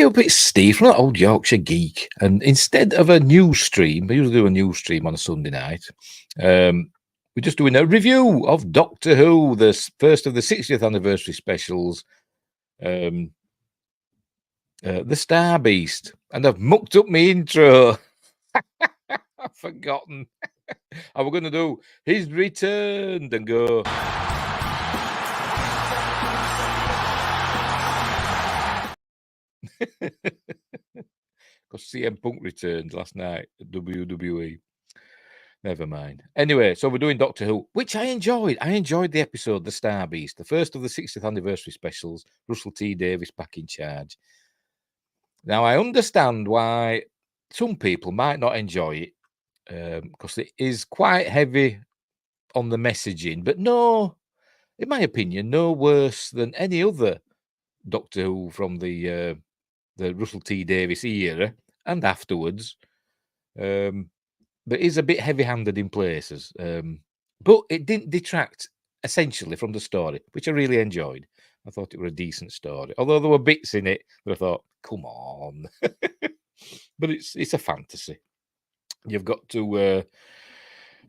Hey up, it's Steve from that old Yorkshire Geek, and instead of a news stream, I usually do a news stream on a Sunday night. We're just doing a review of Doctor Who, the first of the 60th anniversary specials, the Star Beast, and I've mucked up my intro. I've forgotten. And we're going to do He's Returned and go. Because CM Punk returned last night at WWE. Never mind. Anyway, so we're doing Doctor Who, which I enjoyed. I enjoyed the episode, The Star Beast, the first of the 60th anniversary specials. Russell T Davies back in charge. Now, I understand why some people might not enjoy it because it is quite heavy on the messaging, but no, in my opinion, no worse than any other Doctor Who from the Russell T Davies era and afterwards. But is a bit heavy-handed in places. But it didn't detract essentially from the story, which I really enjoyed. I thought it was a decent story, although there were bits in it that I thought, "Come on!" But it's a fantasy. You've got to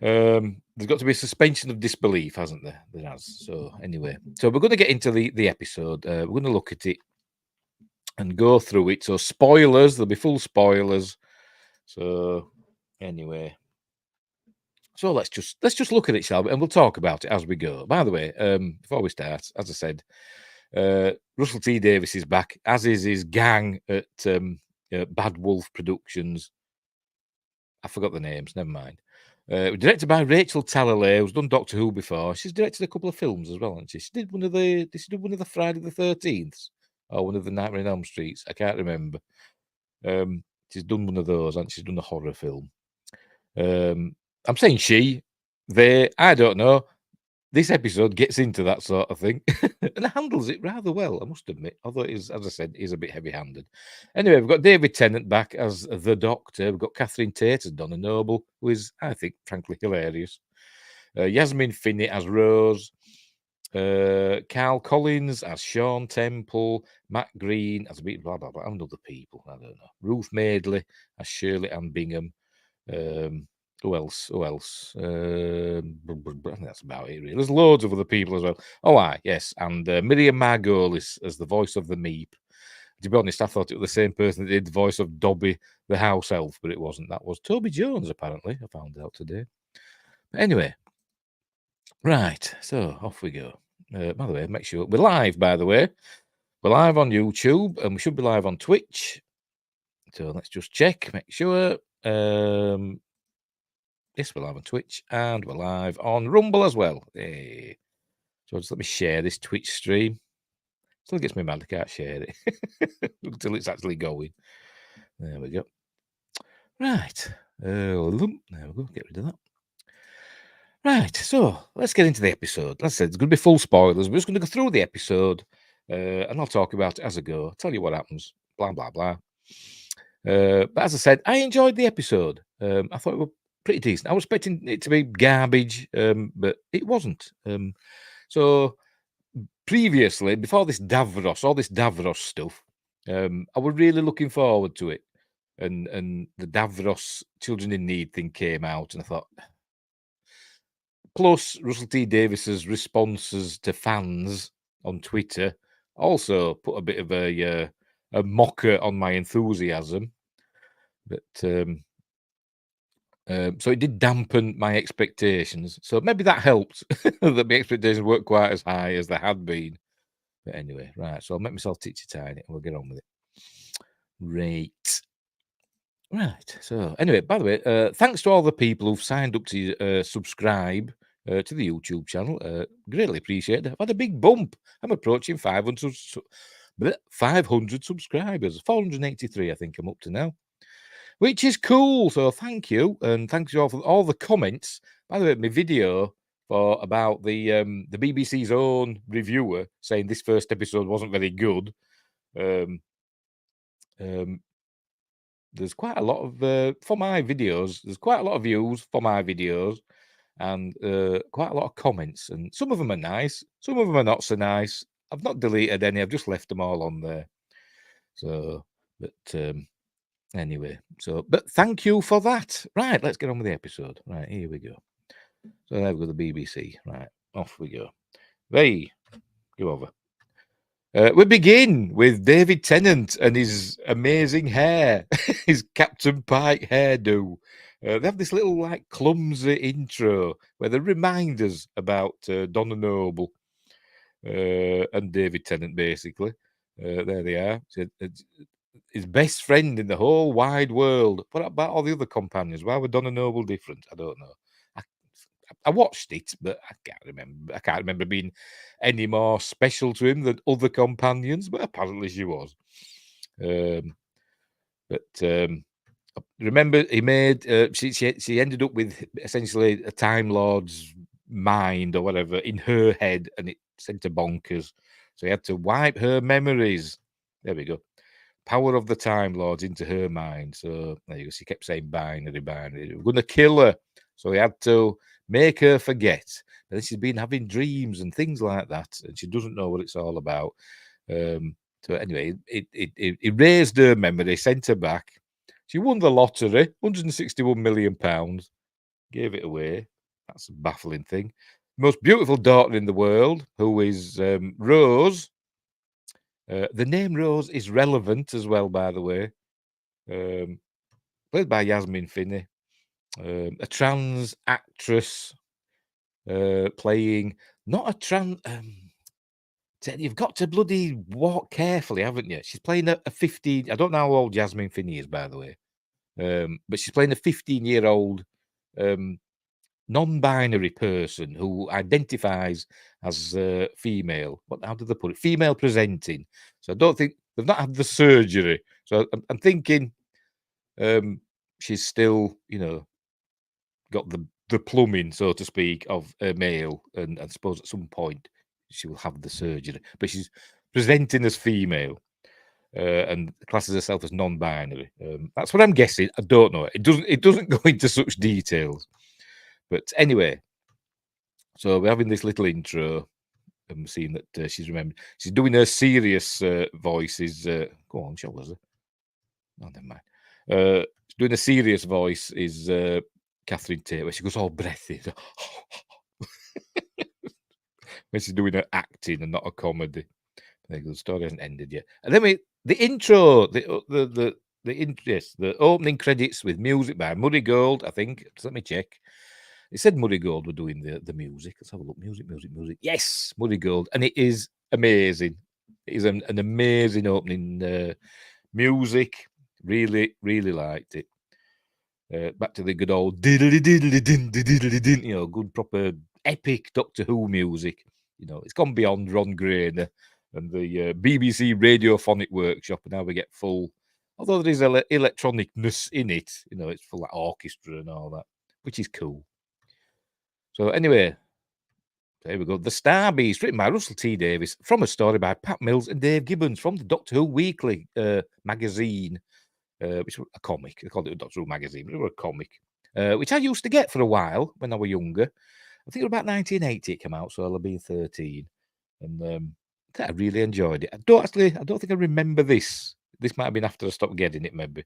there's got to be a suspension of disbelief, hasn't there? There has. So anyway, so we're going to get into the episode. We're going to look at it and go through it. So spoilers, there'll be full spoilers. So anyway, so let's just look at it, shall we? And we'll talk about it as we go. By the way, before we start, as I said, Russell T Davies is back, as is his gang at Bad Wolf Productions. I forgot the names. Never mind. Directed by Rachel Talalay, who's done Doctor Who before. She's directed a couple of films as well, hasn't she? She did one of the Friday the 13th or one of the Nightmare on Elm Streets. I can't remember. She's done one of those, and she's done a horror film. I'm saying I don't know. This episode gets into that sort of thing and handles it rather well, I must admit. Although it is, as I said, is a bit heavy-handed. Anyway, we've got David Tennant back as the Doctor. We've got Catherine Tate as Donna Noble, who is, I think, frankly hilarious. Yasmin Finney as Rose. Carl Collins as Sean Temple. Matt Green as a bit blah blah blah, and other people. I don't know. Ruth Madeley as Shirley Ann Bingham. Who else? I think that's about it, really. There's loads of other people as well. Oh, yes. And Miriam Margolis as the voice of the Meep. To be honest, I thought it was the same person that did the voice of Dobby, the house elf, but it wasn't. That was Toby Jones, apparently. I found out today. But anyway. Right. So, off we go. By the way, make sure we're live, by the way. We're live on YouTube, and we should be live on Twitch. So, let's just check, make sure. Yes, we're live on Twitch and we're live on Rumble as well. Hey. So just let me share this Twitch stream. Still gets me mad, I can't share it until it's actually going. There we go. Right. There we go. Get rid of that. Right. So let's get into the episode. Like I said, it's going to be full spoilers. We're just going to go through the episode and I'll talk about it as I go. I'll tell you what happens. Blah, blah, blah. But as I said, I enjoyed the episode. I thought it was pretty decent. I was expecting it to be garbage, but it wasn't. So previously, before all this Davros stuff, I was really looking forward to it. And the Davros Children in Need thing came out, and I thought. Plus, Russell T Davies's responses to fans on Twitter also put a bit of a mocker on my enthusiasm. But so it did dampen my expectations. So maybe that helped that my expectations weren't quite as high as they had been. But anyway, right. So I'll make myself titsy tiny and we'll get on with it. Right. So anyway, by the way, thanks to all the people who've signed up to subscribe to the YouTube channel. Greatly appreciate it. I've had a big bump. I'm approaching 500 subscribers. 483, I think I'm up to now. Which is cool. So thank you. And thanks you all for all the comments. By the way, my video about the BBC's own reviewer saying this first episode wasn't very good. There's quite a lot of for my videos. There's quite a lot of views for my videos, and quite a lot of comments. And some of them are nice, some of them are not so nice. I've not deleted any. I've just left them all on there. So, But anyway, but thank you for that. Right, let's get on with the episode. Right, here we go. So there we go, the BBC. Right, off we go. Hey, go over. We begin with David Tennant and his amazing hair, his Captain Pike hairdo. They have this little like clumsy intro where they remind us about Donna Noble and David Tennant, basically. There they are. It's his best friend in the whole wide world. What about all the other companions? Why were Donna Noble different? I don't know. I watched it, but I can't remember. I can't remember being any more special to him than other companions. But apparently she was. Remember, he made. She ended up with essentially a Time Lord's mind or whatever in her head, and it sent her bonkers. So he had to wipe her memories. There we go. Power of the Time Lords into her mind. So there you go. She kept saying binary, binary. We're going to kill her. So he had to make her forget. But then she's been having dreams and things like that, and she doesn't know what it's all about. So anyway, it erased her memory, sent her back. She won the lottery, £161 million. Gave it away. That's a baffling thing. Most beautiful daughter in the world, who is Rose. The name Rose is relevant as well, by the way. Played by Yasmin Finney, a trans actress playing not a trans. You've got to bloody walk carefully, haven't you? She's playing a 15. I don't know how old Yasmin Finney is, by the way, but she's playing a 15-year-old non-binary person who identifies as female. How did they put it? Female presenting. So I don't think they've not had the surgery. So I'm thinking she's still, got the plumbing, so to speak, of a male, and I suppose at some point she will have the surgery. But she's presenting as female and classes herself as non-binary. That's what I'm guessing. I don't know. It doesn't go into such details. But anyway, so we're having this little intro. I'm seeing that she's remembered. She's doing her serious voices. Go on, show us. Oh, never mind. She's doing a serious voice is Catherine Tate, where she goes all breathy. When she's doing her acting and not a comedy. The story hasn't ended yet. And then the intro, the opening credits with music by Murray Gold, I think. Just let me check. It said Murray Gold were doing the music. Let's have a look. Music. Yes, Murray Gold. And it is amazing. It is an amazing opening music. Really, really liked it. Back to the good old diddly diddly din diddly din, good proper epic Doctor Who music. It's gone beyond Ron Grainer and the BBC Radiophonic Workshop, and now we get full. Although there is electronicness in it, it's full of orchestra and all that, which is cool. So anyway, there we go. The Star Beast, written by Russell T Davies, from a story by Pat Mills and Dave Gibbons from the Doctor Who Weekly magazine. Which was a comic. They called it a Doctor Who magazine, but it was a comic, which I used to get for a while when I was younger. I think it was about 1980 it came out, so I'll have been 13. And I really enjoyed it. I don't think I remember this. This might have been after I stopped getting it, maybe.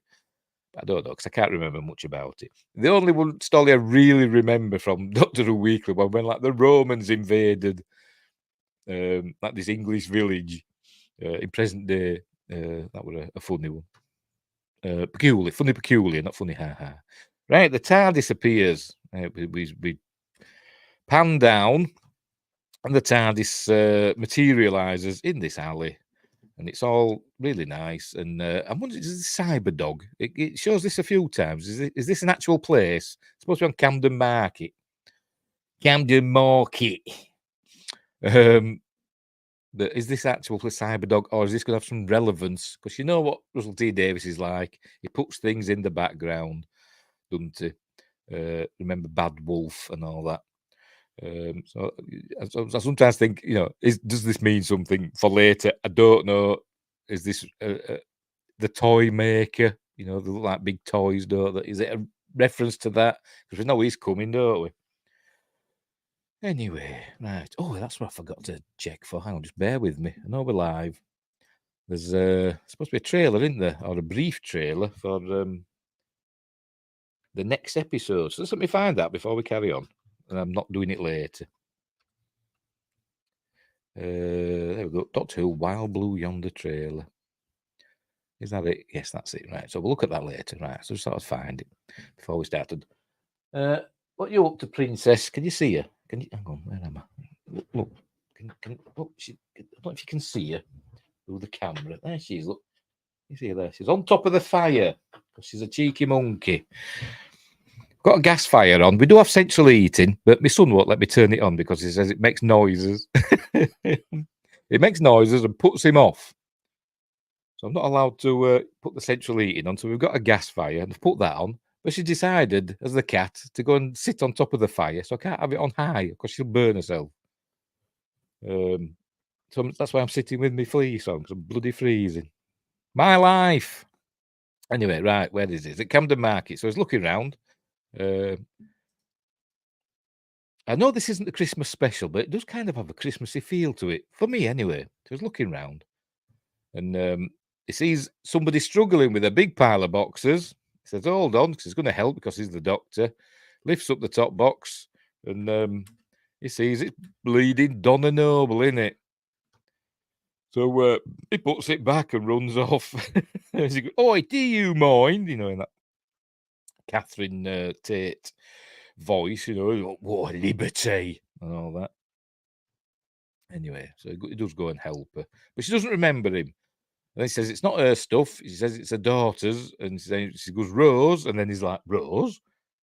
I don't know, because I can't remember much about it. The only one story I really remember from Doctor Who Weekly was when the Romans invaded this English village in present day. That was a funny one. Peculiar, not funny, ha. Right, the TARDIS appears. We pan down, and the TARDIS materializes in this alley, and it's all really nice. And I'm wondering, is this Cyber Dog? It shows this a few times. Is this an actual place? It's supposed to be on Camden Market. But is this actual for Cyberdog, or is this going to have some relevance? Because you know what Russell T Davies is like. He puts things in the background, doesn't he? Remember Bad Wolf and all that. So I sometimes think, does this mean something for later? I don't know. Is this the toy maker? They look like big toys, don't they? Is it a reference to that? Because we know he's coming, don't we? Anyway, right. Oh, that's what I forgot to check for. Hang on, just bear with me. I know we're live. There's supposed to be a trailer, isn't there, or a brief trailer for the next episode. So let me find that before we carry on, and I'm not doing it later. There we go. Doctor Who, Wild Blue Yonder trailer. Is that it? Yes, that's it. Right. So we'll look at that later. Right. So just sort of find it before we started. What are you up to, Princess? Can you see her? Can you hang on? Where am I? Look. Look, I don't know if you can see her through the camera. There she is. Look. You see her there? She's on top of the fire because she's a cheeky monkey. Got a gas fire on. We do have central heating, but my son won't let me turn it on because he says it makes noises. It makes noises and puts him off. So I'm not allowed to put the central heating on. So we've got a gas fire and I've put that on. But she decided, as the cat, to go and sit on top of the fire. So I can't have it on high because she'll burn herself. So that's why I'm sitting with my fleece on because I'm bloody freezing. My life. Anyway, right, where is it? It's at Camden Market. So I was looking round. I know this isn't the Christmas special, but it does kind of have a Christmassy feel to it. For me, anyway. So I was looking round. And he sees somebody struggling with a big pile of boxes. He says, hold on, because he's going to help because he's the doctor. Lifts up the top box and he sees it's bleeding Donna Noble in it. So he puts it back and runs off. He goes, oi, do you mind? You know, in that Catherine Tate voice, you know, what liberty and all that. Anyway, so he does go and help her. But she doesn't remember him. And he says it's not her stuff. She says it's her daughter's. And she goes, Rose. And then he's like, Rose?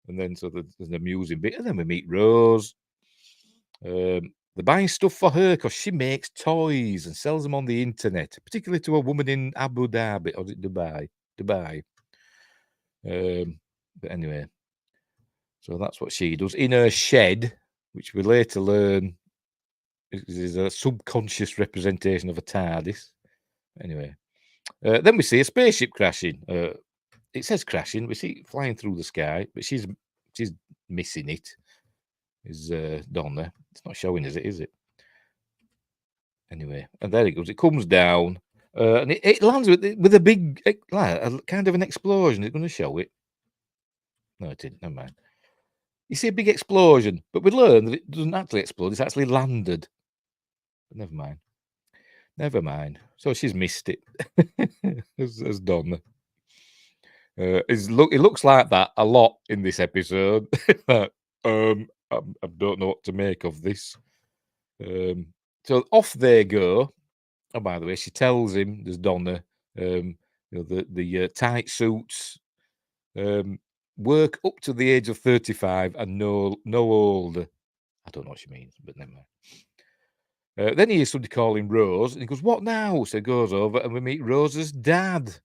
And then so there's an amusing bit. And then we meet Rose. They're buying stuff for her because she makes toys and sells them on the internet, particularly to a woman in Abu Dhabi, or is it Dubai? Dubai. But anyway, so that's what she does in her shed, which we later learn is a subconscious representation of a TARDIS. Anyway, then we see a spaceship crashing. It says crashing. We see it flying through the sky, but she's missing it. Is Donna? It's not showing us it, is it? Anyway, and there it goes. It comes down, and it lands with a big, kind of an explosion. It's going to show it. No, it didn't. Never mind. You see a big explosion, but we learn that it doesn't actually explode. It's actually landed. But never mind. Never mind. So she's missed it, as Donna. It looks like that a lot in this episode. I don't know what to make of this. So off they go. Oh, by the way, she tells him, there's Donna, you know, the tight suits work up to the age of 35 and no older. I don't know what she means, but never mind. Then he hears somebody calling Rose, and he goes, what now? So he goes over, and we meet Rose's dad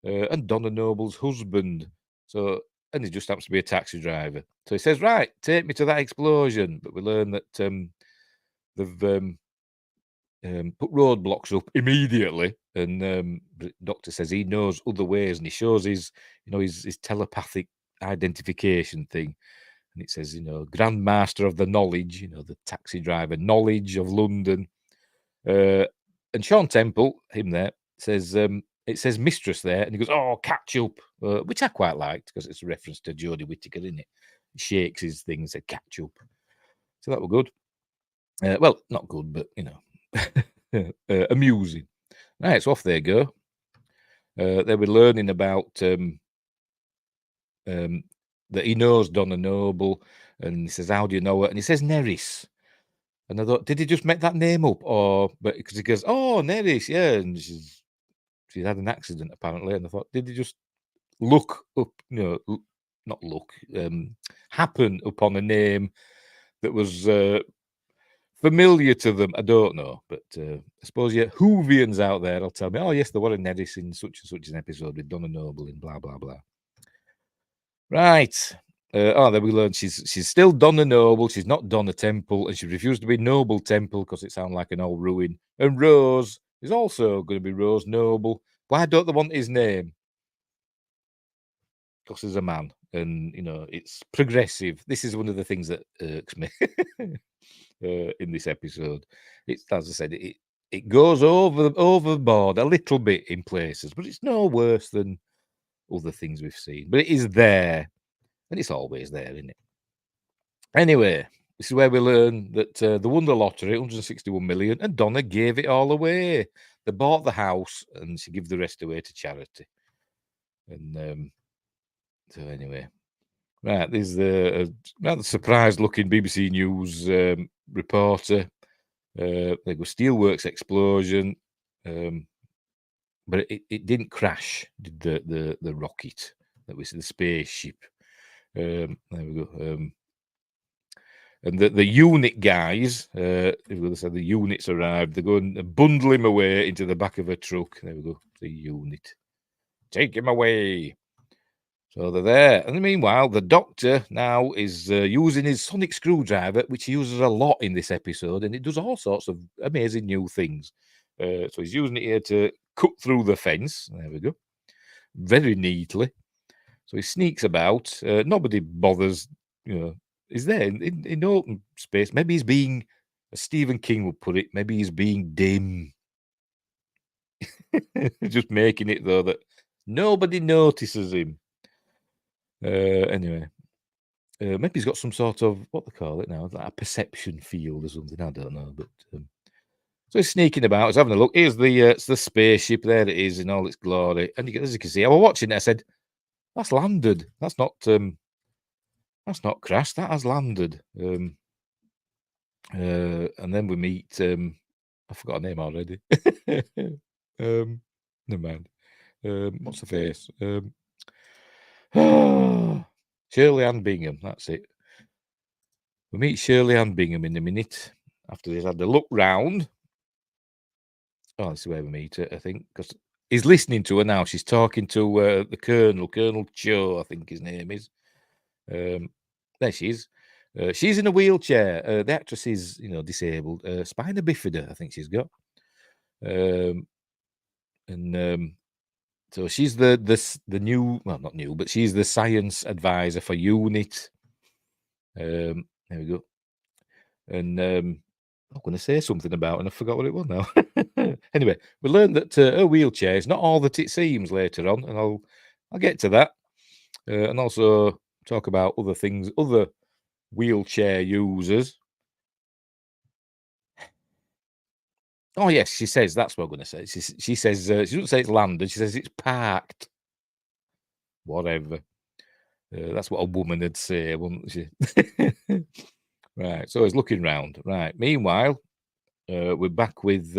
and Donna Noble's husband. So, and he just happens to be a taxi driver. So he says, right, take me to that explosion. But we learn that they've put roadblocks up immediately, and the doctor says he knows other ways, and he shows his telepathic identification thing, and it says, you know, Grand Master of the Knowledge, you know, the taxi driver knowledge of London, and Sean Temple, him there, says it says mistress there, and he goes, oh, catch up, which I quite liked because it's a reference to Jodie Whittaker, isn't it? He shakes his thing and said catch up, so that was good. Well, not good, but you know, amusing. Right, so off they go. They were learning about that he knows Donna Noble, and he says, how do you know her? And he says Neris. And I thought, did he just make that name up? Or, but because he goes, oh, Neris, yeah. And she's had an accident apparently. And I thought, did he just look up, you know, not look, happen upon a name that was familiar to them? I don't know. But I suppose, yeah, Whovians out there will tell me, oh, yes, there were a Neris in such and such an episode with Donna Noble in blah, blah, blah. Right. Then we learned she's still Donna Noble. She's not Donna Temple, and she refused to be Noble Temple because it sounded like an old ruin. And Rose is also going to be Rose Noble. Why don't they want his name? Because he's a man, and you know it's progressive. This is one of the things that irks me in this episode. It's, as I said, it goes overboard a little bit in places, but it's no worse than other things we've seen. But it is there, and it's always there, isn't it? Anyway, this is where we learn that the Wonder Lottery, 161 million, and Donna gave it all away. They bought the house, and she gave the rest away to charity. And so anyway, right, there's the rather surprised-looking BBC News reporter. There goes steelworks explosion, but it didn't crash. Did the rocket that was the spaceship? There we go. And the unit guys, the units arrived. They're going to bundle him away into the back of a truck. There we go. The unit. Take him away. So they're there. And meanwhile, the Doctor now is using his sonic screwdriver, which he uses a lot in this episode, and it does all sorts of amazing new things. So he's using it here to cut through the fence. There we go. Very neatly. So he sneaks about. Nobody bothers, He's there in open space. Maybe he's being, as Stephen King would put it, maybe he's being dim. Just making it, though, that nobody notices him. Anyway, maybe he's got some sort of, what they call it now, like a perception field or something. I don't know. But so he's sneaking about. He's having a look. Here's it's the spaceship. There it is in all its glory. And as you can see, I was watching it. I said, that's landed. That's not crashed. That has landed. And then we meet. I forgot her name already. Never mind. What's the face? Shirley Ann Bingham. That's it. We meet Shirley Ann Bingham in a minute after he's had a look round. Oh, this is where we meet her, I think, because he's listening to her now. She's talking to the Colonel Cho, I think his name is. There she is. She's in a wheelchair. The actress is, disabled. Spina bifida, I think she's got. So she's the new, well, not new, but she's the science advisor for UNIT. There we go. And I'm going to say something about it, and I forgot what it was now. Anyway, we learned that her wheelchair is not all that it seems later on, and I'll get to that, and also talk about other things, other wheelchair users. Oh yes, she says, that's what I'm going to say. She says she doesn't say it's landed. She says it's parked. Whatever. That's what a woman would say, wouldn't she? Right. So he's looking round. Right. Meanwhile, we're back with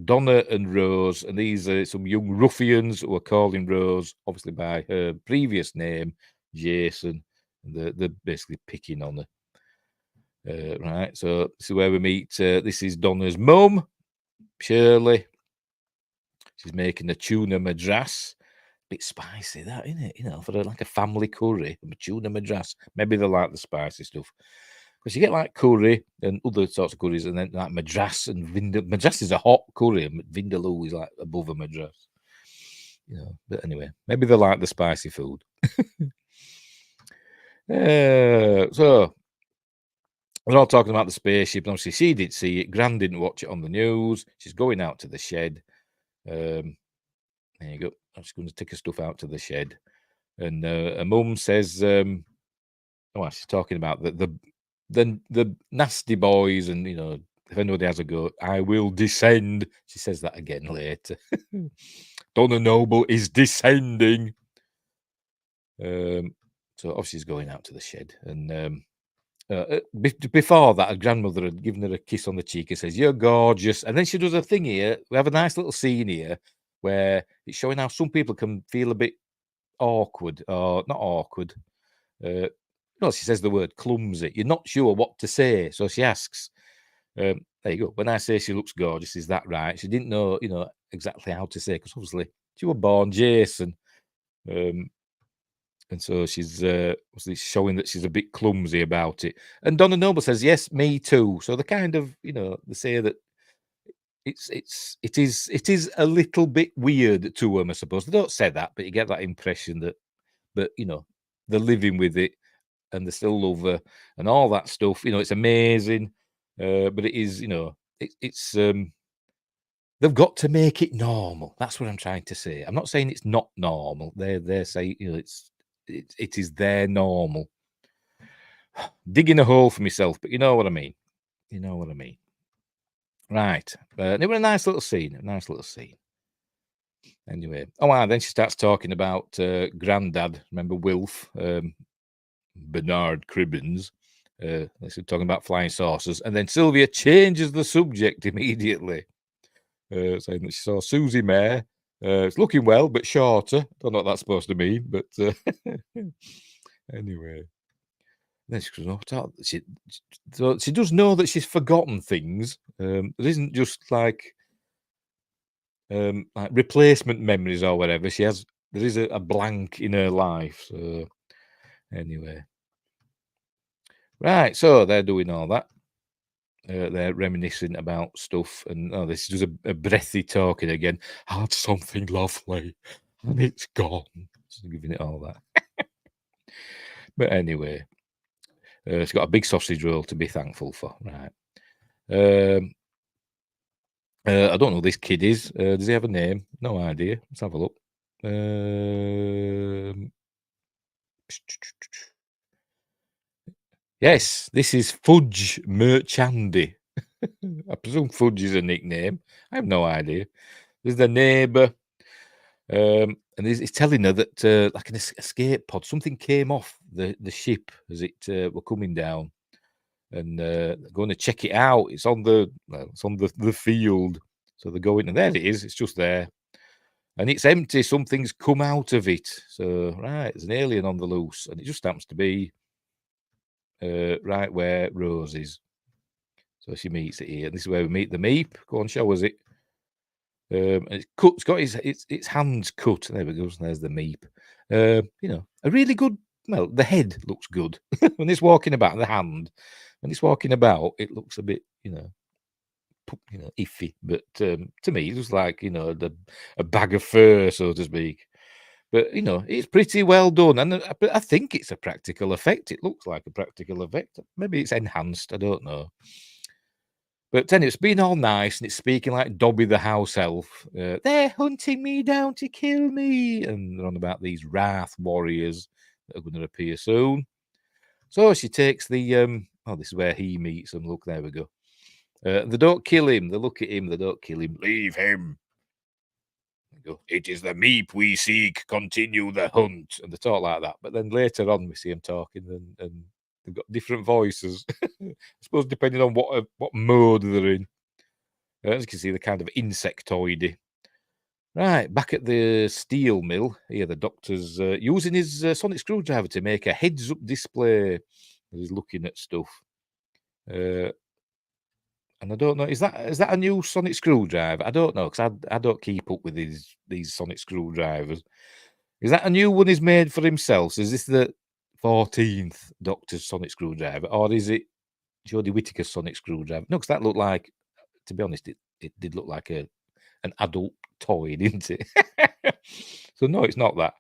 Donna and Rose, and these are some young ruffians who are calling Rose, obviously by her previous name, Jason. And they're basically picking on her. Right, so this is where we meet. This is Donna's mum, Shirley. She's making a tuna madras. Bit spicy, that, isn't it? For like a family curry, a tuna madras. Maybe they like the spicy stuff. Because you get like curry and other sorts of curries, and then like madras and vindaloo. Madras is a hot curry, and vindaloo is like above a madras. But anyway, maybe they like the spicy food. So we're all talking about the spaceship, and obviously she didn't see it. Gran didn't watch it on the news. She's going out to the shed. There you go. I'm just going to take her stuff out to the shed. And her mum says, she's talking about the nasty boys, and, if anybody has a go, I will descend. She says that again later. Donna Noble is descending. So obviously she's going out to the shed. And before that, her grandmother had given her a kiss on the cheek and says, "You're gorgeous." And then she does a thing here. We have a nice little scene here where it's showing how some people can feel a bit awkward, or not awkward. She says the word clumsy. You're not sure what to say. So she asks, there you go. When I say she looks gorgeous, is that right? She didn't know, exactly how to say, because obviously she was born Jason. And so she's showing that she's a bit clumsy about it. And Donna Noble says, "Yes, me too." So they kind of, they say that it is a little bit weird to them, I suppose. They don't say that, but you get that impression that, but they're living with it and they still love her and all that stuff. It's amazing, but it is, it's they've got to make it normal. That's what I'm trying to say. I'm not saying it's not normal. They're saying, you know, it is their normal. Digging a hole for myself, but you know what I mean. You know what I mean. Right. It was a nice little scene. A nice little scene. Anyway. Then she starts talking about Grandad. Remember Wilf? Bernard Cribbins. They're talking about flying saucers. And then Sylvia changes the subject immediately. Saying that she saw Susie May. It's looking well, but shorter. Don't know what that's supposed to mean, but anyway. Then she goes, so she does know that she's forgotten things. There isn't just like replacement memories or whatever. There is a blank in her life. So anyway. Right, so they're doing all that. They're reminiscing about stuff, and this is just a breathy talking again. Had something lovely, and it's gone. Just giving it all that. But anyway, she's got a big sausage roll to be thankful for. Right. I don't know who this kid is. Does he have a name? No idea. Let's have a look. Yes, this is Fudge Merchandy. I presume Fudge is a nickname. I have no idea. There's the neighbour. And he's telling her that like an escape pod, something came off the ship as it were coming down, and they're going to check it out. It's on the field, so they're going, and there it is. It's just there, and it's empty. Something's come out of it. So right, there's an alien on the loose, and it just happens to be right where Rose is. So she meets it here. This is where we meet the Meep. Go on, show us it. And it's cut. It's got its hands cut. There we go. There's the Meep. You know, a really good. Well, the head looks good when it's walking about. The hand, when it's walking about, it looks a bit, iffy. But to me, it was like a bag of fur, so to speak. But it's pretty well done, and I think it's a practical effect. It looks like a practical effect. Maybe it's enhanced. I don't know. But then it's been all nice, and it's speaking like Dobby the house elf. They're hunting me down to kill me, and they're on about these wrath warriors that are going to appear soon. So she takes the this is where he meets them. Look, there we go. They don't kill him. They look at him. They don't kill him. Leave him. They go, it is the Meep we seek. Continue the hunt. And they talk like that. But then later on, we see them talking, and they've got different voices. I suppose depending on what mode they're in. As you can see, they're kind of insectoidy. Right, back at the steel mill, here the doctor's using his sonic screwdriver to make a heads-up display. He's looking at stuff. And I don't know, is that a new sonic screwdriver? I don't know, because I don't keep up with these sonic screwdrivers. Is that a new one he's made for himself? So is this the 14th Doctor's sonic screwdriver? Or is it Jodie Whittaker's sonic screwdriver? No, because that looked like, to be honest, it did look like an adult toy, didn't it? So no, it's not that.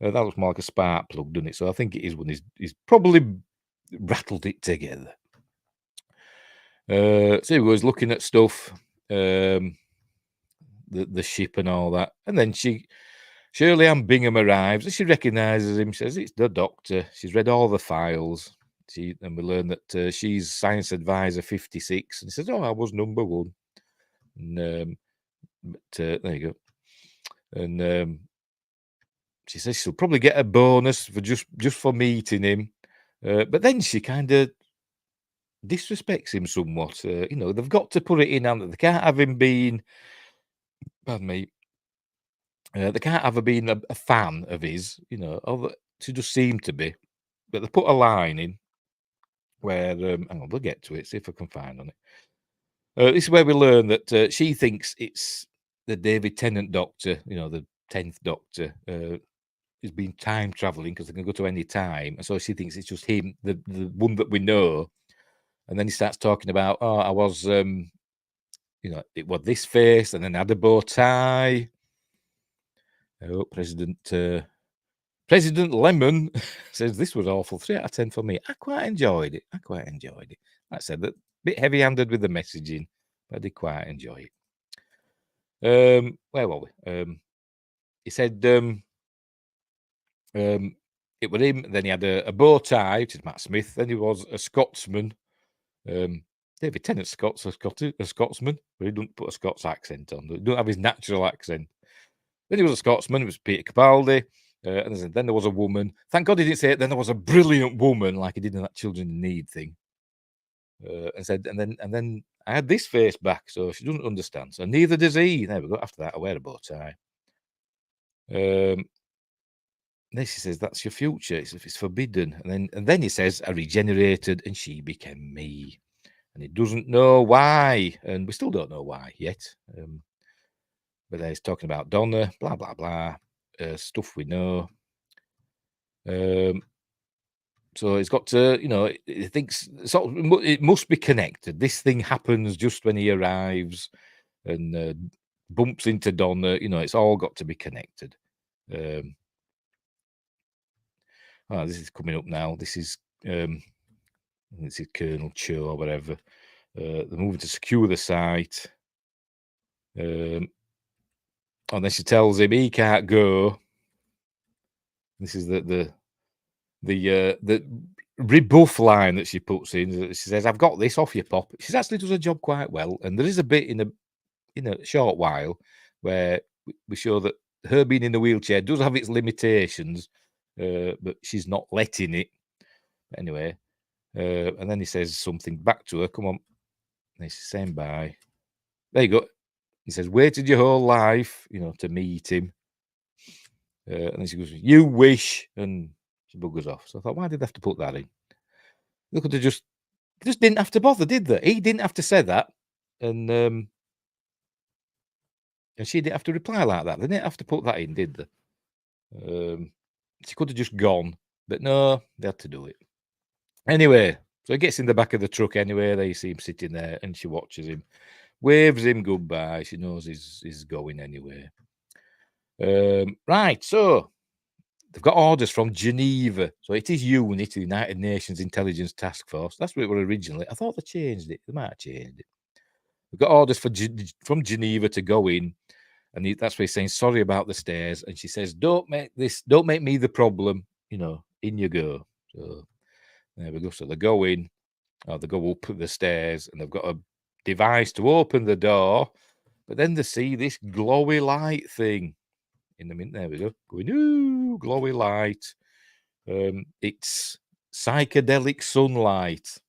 That looks more like a spark plug, doesn't it? So I think it is one he's probably rattled it together. So he was looking at stuff, the ship and all that, and then Shirley Ann Bingham arrives, and she recognises him. Says it's the Doctor. She's read all the files. And we learn that she's Science Advisor 56, and he says, "Oh, I was number 1." And there you go. And she says she'll probably get a bonus for just for meeting him, but then she kind of disrespects him somewhat. They've got to put it in, and they can't have him being, pardon me, they can't have her being a fan of his, although she just seemed to be. But they put a line in where, hang on, we'll get to it, see if I can find on it. This is where we learn that she thinks it's the David Tennant Doctor, the 10th Doctor, has been time traveling because they can go to any time. And so she thinks it's just him, the one that we know. And then he starts talking about, I was, it was this face, and then had a bow tie. Oh, President Lemon says this was awful. 3 out of 10 for me. I quite enjoyed it. Like I said, that bit heavy-handed with the messaging. I did quite enjoy it. Where were we? He said it was him. Then he had a bow tie, which is Matt Smith. Then he was a Scotsman. David Tennant's a Scotsman, but he doesn't put a Scots accent on. He don't have his natural accent. Then he was a Scotsman. It was Peter Capaldi. And then there was a woman. Thank God he didn't say it. Then there was a brilliant woman, like he did in that Children in Need thing. And then I had this face back, so she doesn't understand. So neither does he. There we go. After that, I wear a bow tie. Then she says, "That's your future. It's forbidden." And then he says, "I regenerated, and she became me." And he doesn't know why, and we still don't know why yet. But he's talking about Donna, blah blah blah, stuff we know. So it's got to, he thinks it must be connected. This thing happens just when he arrives and bumps into Donna. It's all got to be connected. This is coming up now. This is Colonel Cho or whatever. They're moving to secure the site. And then she tells him he can't go. This is the rebuff line that she puts in. She says, "I've got this off your pop." She actually does her job quite well, and there is a bit in a short while where we show that her being in the wheelchair does have its limitations, but she's not letting it. Anyway, and then he says something back to her. Come on, and she's saying bye. There you go. He says, "Waited your whole life, to meet him." And then she goes, "You wish," and she buggers off. So I thought, why did they have to put that in? They could have just didn't have to bother, did they? He didn't have to say that, and she didn't have to reply like that. They didn't have to put that in, did they? She could have just gone, but no, they had to do it. Anyway, so he gets in the back of the truck anyway. They see him sitting there, and she watches him, waves him goodbye. She knows he's going anyway. Right, so they've got orders from Geneva. So it is UNIT, the United Nations Intelligence Task Force. That's what it was originally. I thought they changed it. They might have changed it. They've got orders from Geneva to go in. And that's where he's saying, "Sorry about the stairs." And she says, don't make me the problem. In you go. So there we go. So they go in, or they go up the stairs, and they've got a device to open the door. But then they see this glowy light thing. In the minute, there we go. Going, ooh, glowy light. It's psychedelic sunlight.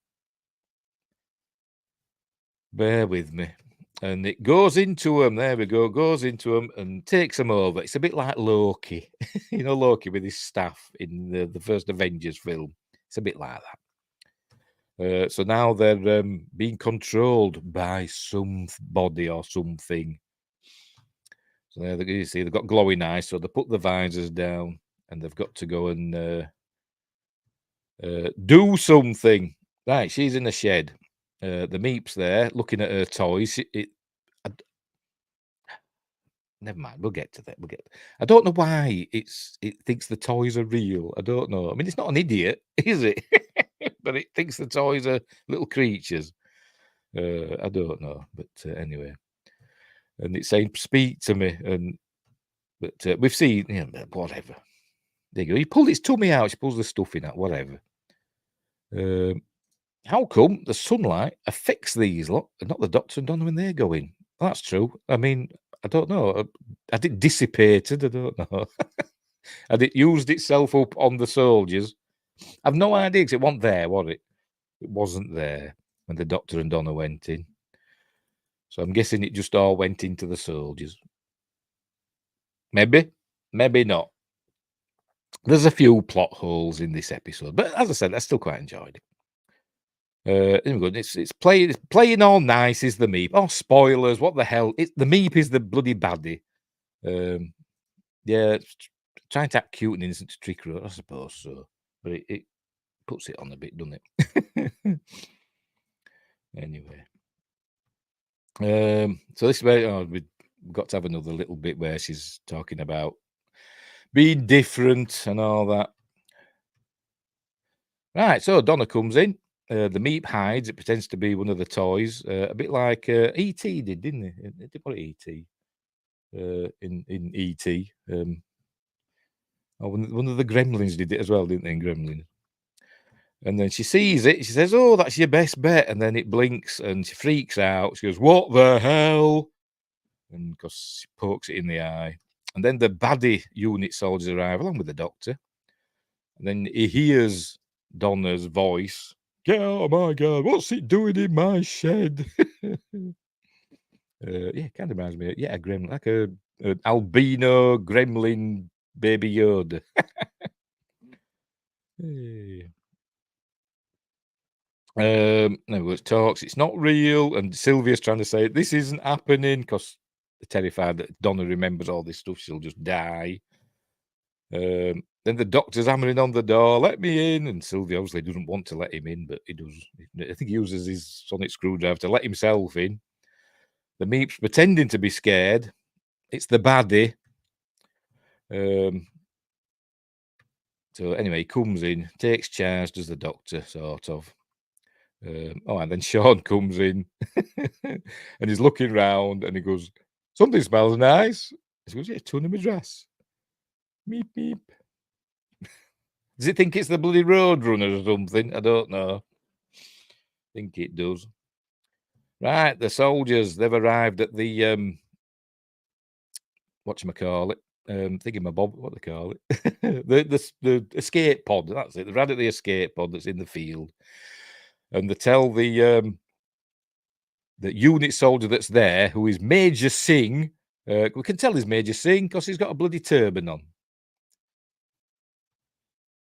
Bear with me. And it goes into them. There we go. Goes into them and takes them over. It's a bit like Loki. Loki with his staff in the first Avengers film. It's a bit like that. So now they're being controlled by somebody or something. So there you see they've got glowing eyes. So they put the visors down and they've got to go and do something. Right, she's in the shed. The Meep's there looking at her toys. Never mind. We'll get to that. I don't know why it thinks the toys are real. I don't know. I mean, it's not an idiot, is it? But it thinks the toys are little creatures. I don't know. But anyway, and it's saying, "Speak to me." But we've seen, whatever. There you go. He pulled his tummy out. She pulls the stuffing out. Whatever. How come the sunlight affects these lot and not the Doctor and Donna when they go in? That's true. I mean, I don't know. Had it dissipated? I don't know. Had it used itself up on the soldiers? I've no idea because it wasn't there, was it? It wasn't there when the Doctor and Donna went in. So I'm guessing it just all went into the soldiers. Maybe not. There's a few plot holes in this episode, but as I said, I still quite enjoyed it. It's playing all nice is the Meep. Oh, spoilers! What the hell? The Meep is the bloody baddie. Yeah, it's trying to act cute and innocent to trick her, I suppose so. But it puts it on a bit, doesn't it? Anyway, so this is where we've got to have another little bit where she's talking about being different and all that. Right, so Donna comes in. The Meep hides. It pretends to be one of the toys, a bit like E.T. did, didn't he? It did what E.T. In E.T. One of the Gremlins did it as well, didn't they? In Gremlins. And then she sees it. She says, "Oh, that's your best bet." And then it blinks, and she freaks out. She goes, "What the hell?" And because she pokes it in the eye. And then the baddie unit soldiers arrive along with the doctor. And then he hears Donna's voice. "Oh my God, what's it doing in my shed?" Yeah, kind of reminds me. Yeah, a gremlin, like an albino gremlin baby Yoda. Hey. No, it talks. It's not real, and Sylvia's trying to say this isn't happening because they're terrified that Donna remembers all this stuff. She'll just die. Then the doctor's hammering on the door. "Let me in!" And Sylvia obviously doesn't want to let him in, but he does. I think he uses his sonic screwdriver to let himself in. The Meep's pretending to be scared. It's the baddie. So anyway, he comes in, takes charge, does the doctor, sort of. And then Sean comes in and he's looking round and he goes, "Something smells nice." He goes, "Yeah, tuna madras." Meep, meep. Does it think it's the bloody Roadrunner or something? I don't know. I think it does. Right, the soldiers, they've arrived at the, whatchamacallit, thingamabob, what they call it? the escape pod, that's it. They've arrived at the escape pod that's in the field. And they tell the unit soldier that's there, who is Major Singh, we can tell he's Major Singh because he's got a bloody turban on.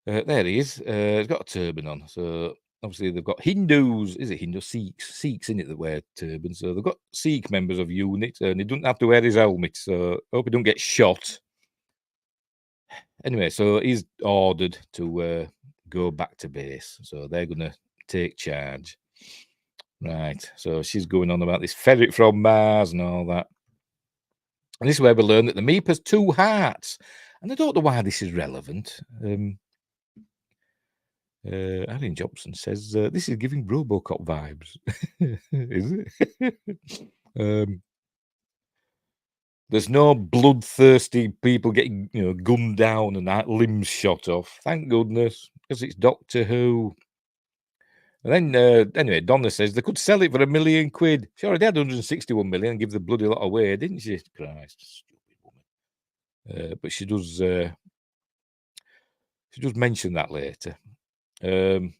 There he is. He's got a turban on. So obviously they've got Hindus. Is it Hindu? Sikhs in it that wear turbans. So they've got Sikh members of unit, and he doesn't have to wear his helmet. So I hope he don't get shot. Anyway, so he's ordered to go back to base. So they're gonna take charge. Right. So she's going on about this ferret from Mars and all that. And this is where we learn that the Meep has two hearts. And I don't know why this is relevant. Alan Jobson says this is giving Robocop vibes. Is it? There's no bloodthirsty people getting gunned down and limbs shot off. Thank goodness, because it's Doctor Who. And then anyway, Donna says they could sell it for £1 million. She already had 161 million and give the bloody lot away, didn't she? Christ, stupid woman. But she does mention that later. And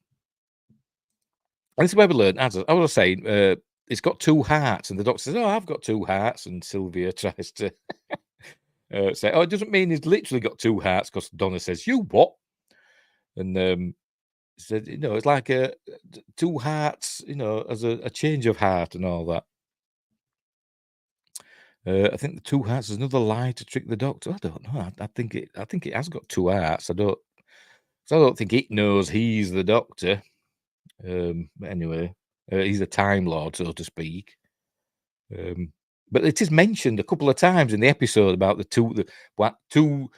this is where we learn, as I was saying, it's got two hearts, and the doctor says, "Oh, I've got two hearts," and Sylvia tries to say, "Oh, it doesn't mean he's literally got two hearts," because Donna says, "You what?" And said, it's like two hearts, as a change of heart and all that. I think the two hearts is another lie to trick the doctor. I don't know. I think it has got two hearts. I don't think it knows he's the doctor. Anyway, he's a Time Lord, so to speak. But it is mentioned a couple of times in the episode about the two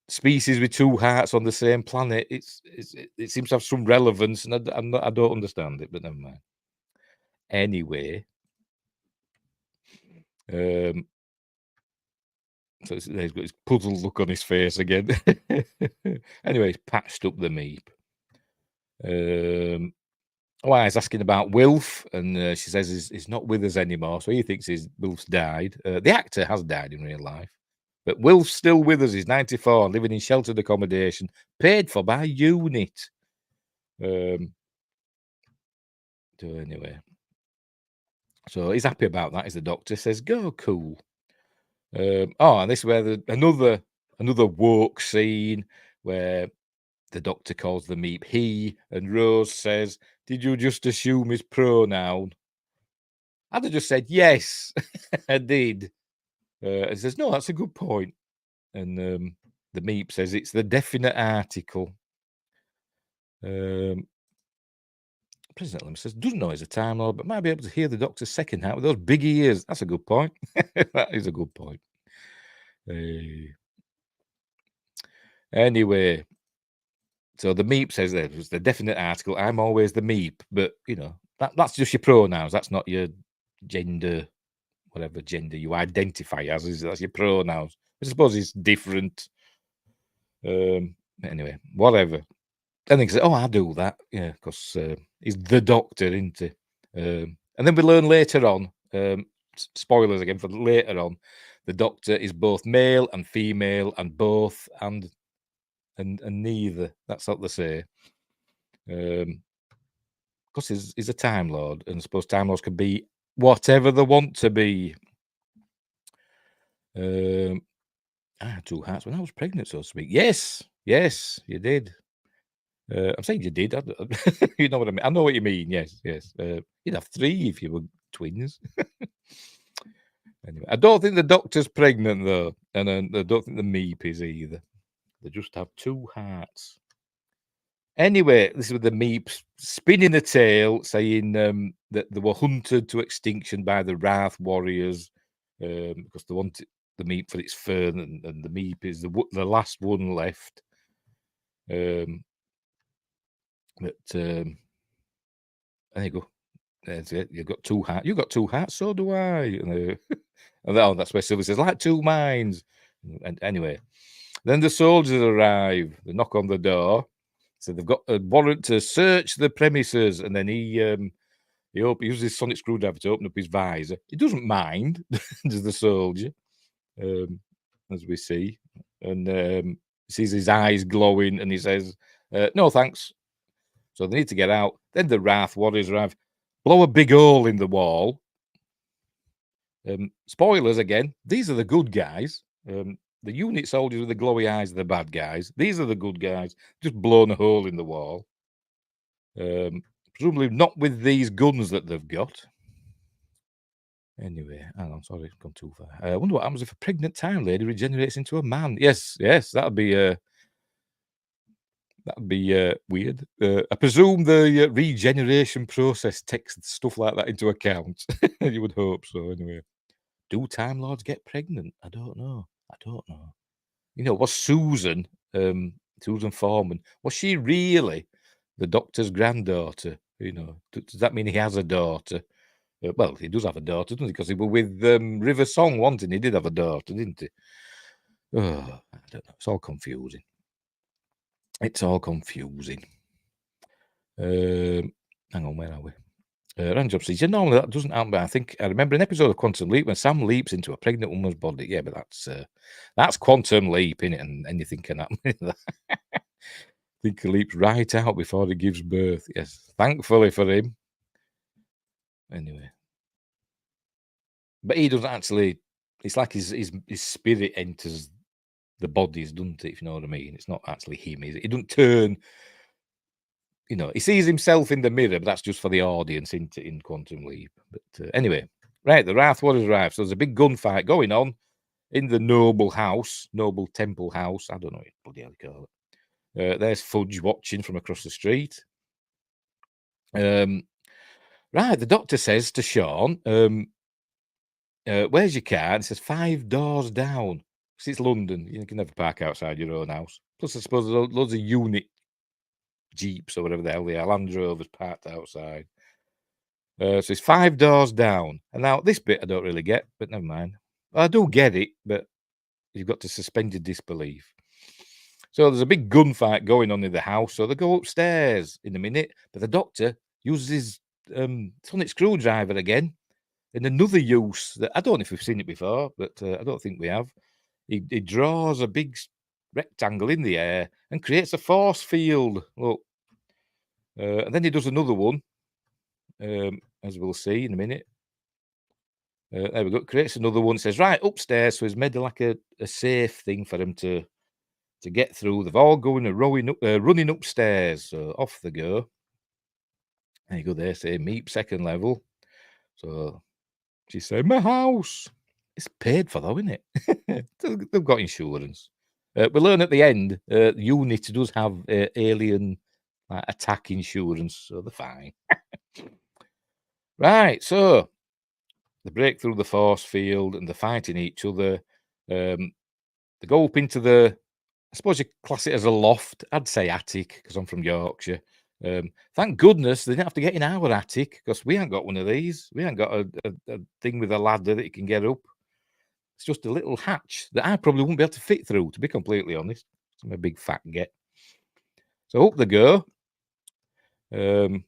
species with two hearts on the same planet. It seems to have some relevance, and I don't understand it, but never mind. Anyway, so he's got his puzzled look on his face again. Anyway, he's patched up the Meep. He's asking about Wilf, and she says he's not with us anymore, so he thinks Wilf's died. The actor has died in real life, but Wilf's still with us. He's 94, living in sheltered accommodation, paid for by unit. So anyway, so he's happy about that. As the doctor says, "Go, cool." And this is where another woke scene where the doctor calls the Meep he, and Rose says, "Did you just assume his pronoun?" I'd have just said, "Yes, I did." And says, "No, that's a good point." And the Meep says, "It's the definite article." President Lim says, "Doesn't know he's a Time Lord, but might be able to hear the doctor's second heart with those big ears." That's a good point. That is a good point. Anyway, So the meep says there was the definite article. I'm always the meep, but that's just your pronouns. That's not your gender, whatever gender you identify as. That's your pronouns. I suppose it's different. Anyway, whatever. And then he said, "Oh, I do that, yeah, because he's the doctor, isn't he?" And then we learn later on. Spoilers again for later on. The doctor is both male and female, and both and neither. That's what they say. Because he's a Time Lord, and I suppose Time Lords can be whatever they want to be. I had 2 hearts when I was pregnant, so to speak. Yes, you did. I'm saying you did. You know what I mean. I know what you mean. Yes. You'd have 3 if you were twins. Anyway, I don't think the doctor's pregnant though, and I don't think the meep is either. They just have 2 hearts. Anyway, this is with the meeps spinning a tail, saying that they were hunted to extinction by the Wrath Warriors because they wanted the meep for its fur, and the meep is the last one left. But there you go. That's it. You've got 2 hearts. You've got 2 hearts. So do I. And that's where Sylvie says, like 2 minds. And anyway, then the soldiers arrive. They knock on the door. So they've got a warrant to search the premises, and then he uses his sonic screwdriver to open up his visor. He doesn't mind, does the soldier, as we see, and sees his eyes glowing, and he says, "No, thanks." So they need to get out. Then the Wrath Warriors arrive, blow a big hole in the wall. Spoilers again. These are the good guys. The unit soldiers with the glowy eyes are the bad guys. These are the good guys. Just blown a hole in the wall. Presumably not with these guns that they've got. Anyway, hang on, sorry, I've gone too far. I wonder what happens if a pregnant Time Lady regenerates into a man. Yes, that'd be weird. I presume the regeneration process takes stuff like that into account. You would hope so, anyway. Do Time Lords get pregnant? I don't know. Was Susan Foreman, was she really the doctor's granddaughter? Does that mean he has a daughter? Well, he does have a daughter, doesn't he? Because he was with River Song, wasn't he? He did have a daughter, didn't he? Oh, I don't know. It's all confusing. Hang on, where are we? Ranjob says, normally that doesn't happen, but I think I remember an episode of Quantum Leap when Sam leaps into a pregnant woman's body. Yeah, but that's Quantum Leap, innit? And anything can happen. I think he leaps right out before he gives birth. Yes, thankfully for him. Anyway, but he doesn't actually. It's like his spirit enters the bodies, doesn't it? If you know what I mean. It's not actually him. He doesn't turn. He sees himself in the mirror, but that's just for the audience in Quantum Leap. But anyway, right, the Wrath Warriors arrive. So there's a big gunfight going on in the noble temple house. I don't know what bloody hell you call it. There's Fudge watching from across the street. Right, the doctor says to Sean, where's your car? And he says 5 doors down. Because it's London. You can never park outside your own house. Plus, I suppose there's loads of unit Jeeps or whatever the hell they are, Land Rovers parked outside. So it's 5 doors down. And now this bit I don't really get, but never mind. Well, I do get it, but you've got to suspend your disbelief. So there's a big gunfight going on in the house. So they go upstairs in a minute, but the doctor uses his sonic screwdriver again in another use that I don't know if we've seen it before, but I don't think we have. He draws a big rectangle in the air and creates a force field. Look. And then he does another one, as we'll see in a minute. There we go. Creates another one. Says right upstairs. So he's made like a safe thing for him to get through. They've all going and running upstairs. So off they go. There you go. There, say meep second level. So she said, "My house." It's paid for though, isn't it? They've got insurance. We learn at the end, Unit does have alien attack insurance, so they're fine. Right, so they break through the force field and they're fighting each other. They go up into the I suppose you class it as a loft. I'd say attic because I'm from Yorkshire. Thank goodness they didn't have to get in our attic because we ain't got one of these. We ain't got a thing with a ladder that you can get up. It's just a little hatch that I probably wouldn't be able to fit through, to be completely honest. I'm a big fat get. So up they go. And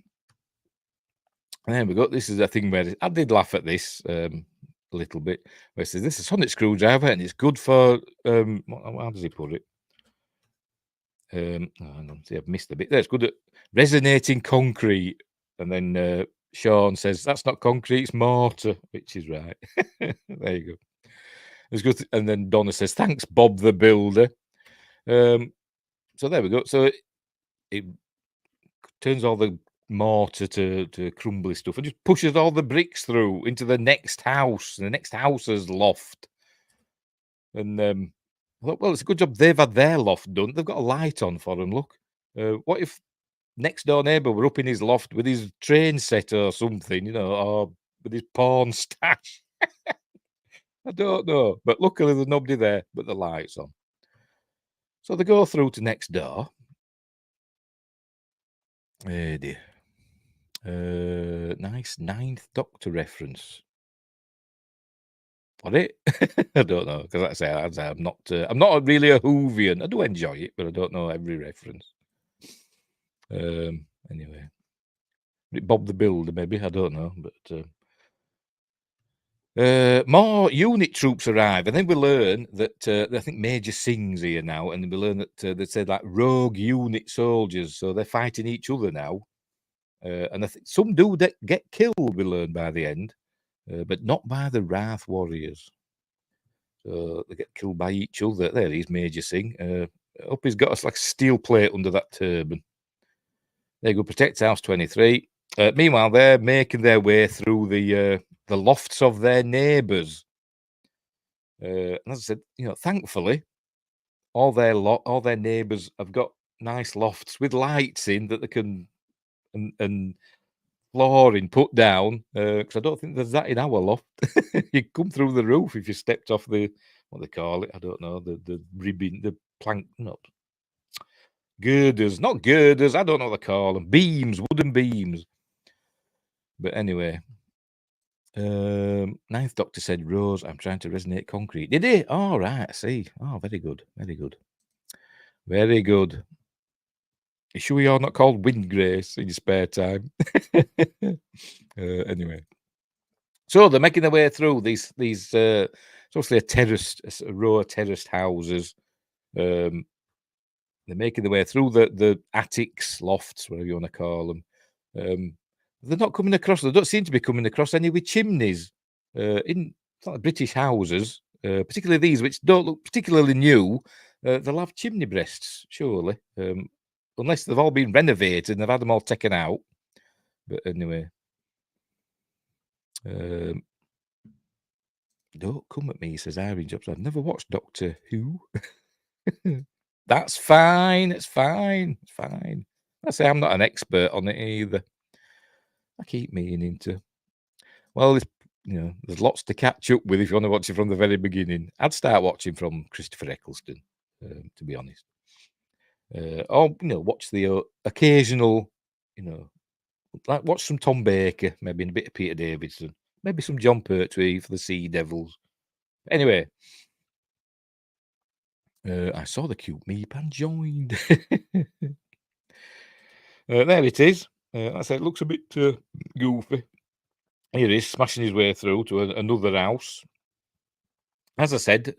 there we go. This is a thing where I did laugh at this a little bit. Where it says this is a sonic screwdriver and it's good for how does he put it? Hang on, see, I've missed a bit. That's good at resonating concrete. And then Sean says that's not concrete, it's mortar, which is right. There you go. It's good. And then Donna says, "Thanks, Bob the Builder." So there we go. So it turns all the mortar to crumbly stuff and just pushes all the bricks through into the next house. The next house's loft. And I thought, well, it's a good job they've had their loft done. They've got a light on for them. Look, what if next door neighbour were up in his loft with his train set or something, or with his porn stash? I don't know. But luckily there's nobody there, but the light's on. So they go through to next door. Eh dear. Nice Ninth Doctor reference. What it? I don't know because, like I say, I'm not really a Whovian. I do enjoy it, but I don't know every reference. Anyway, Bob the Builder, maybe, I don't know, but more unit troops arrive, and then we learn that I think Major Singh's here now, and we learn that they said like rogue unit soldiers, so they're fighting each other now, and I think some do get killed. We learn by the end, but not by the Wrath Warriors. So they get killed by each other. There he's Major Singh. I hope he's got us like a steel plate under that turban. There you go, protect House 23. Meanwhile, they're making their way through the lofts of their neighbours. And as I said, thankfully, all their neighbours have got nice lofts with lights in that they can and flooring put down. Because I don't think there's that in our loft. You come through the roof if you stepped off the what they call it. I don't know the ribbon, the plank, not girders, not girders. I don't know what they call them. Beams, wooden beams. But anyway, Ninth Doctor said, "Rose, I'm trying to resonate concrete." Did he? Oh, right, I see. Oh, very good, very good, very good. You sure you're not called Windgrace in your spare time? Anyway, so they're making their way through these. It's obviously a row of terraced houses. They're making their way through the attics, lofts, whatever you want to call them. They're not coming across. They don't seem to be coming across any with chimneys in like British houses, particularly these, which don't look particularly new. They'll have chimney breasts, surely, unless they've all been renovated and they've had them all taken out. But anyway, don't come at me, says Irene Jobs. I've never watched Doctor Who. That's fine. It's fine. It's fine. I say I'm not an expert on it either. I keep meaning to. Well, there's lots to catch up with if you want to watch it from the very beginning. I'd start watching from Christopher Eccleston, to be honest. Or watch the occasional, like watch some Tom Baker, maybe and a bit of Peter Davidson, maybe some John Pertwee for the Sea Devils. Anyway, I saw the cute meep and joined. There it is. I said it looks a bit goofy. Here he is smashing his way through to another house. As I said,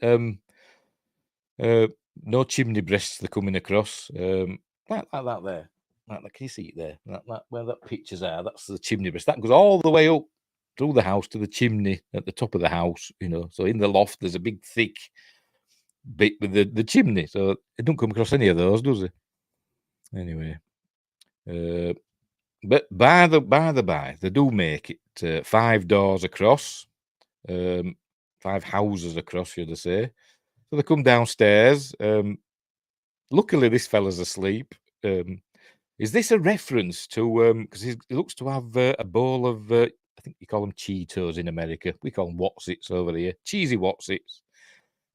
no chimney breasts they're coming across. Like that there. Can you see it there? That where that pictures are, that's the chimney breast. That goes all the way up through the house to the chimney at the top of the house, So in the loft, there's a big thick bit with the chimney. So it don't come across any of those, does it? Anyway. But by the by, they do make it 5 doors across, 5 houses across, should I say. So they come downstairs. Luckily, this fella's asleep. Is this a reference to because he looks to have a bowl of I think you call them Cheetos in America. We call them Wotsits over here. Cheesy Wotsits.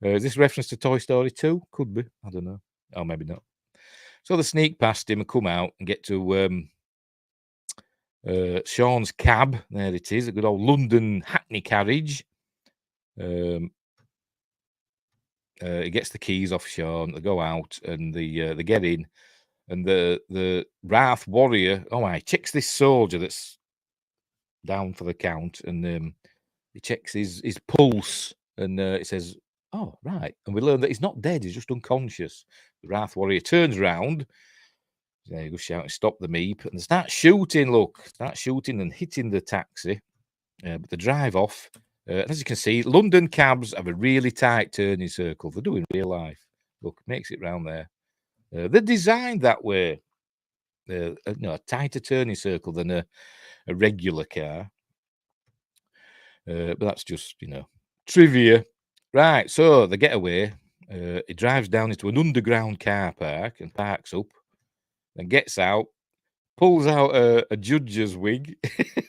Is this reference to Toy Story 2? Could be. I don't know. Oh, maybe not. So they sneak past him and come out and get to Sean's cab. There it is, a good old London hackney carriage. He gets the keys off Sean. They go out and they get in, and the Wrath Warrior. Oh, he checks this soldier that's down for the count, and he checks his pulse, and it says, "Oh, right." And we learn that he's not dead; he's just unconscious. The Wrath Warrior turns round. There you go, shouting, "Stop the meep!" And they start shooting. Look, start shooting and hitting the taxi. But they drive off. As you can see, London cabs have a really tight turning circle. They do in real life. Look, makes it round there. They're designed that way. A tighter turning circle than a regular car. But that's just, trivia. Right, so the getaway. He drives down into an underground car park and parks up. Then gets out, pulls out a judge's wig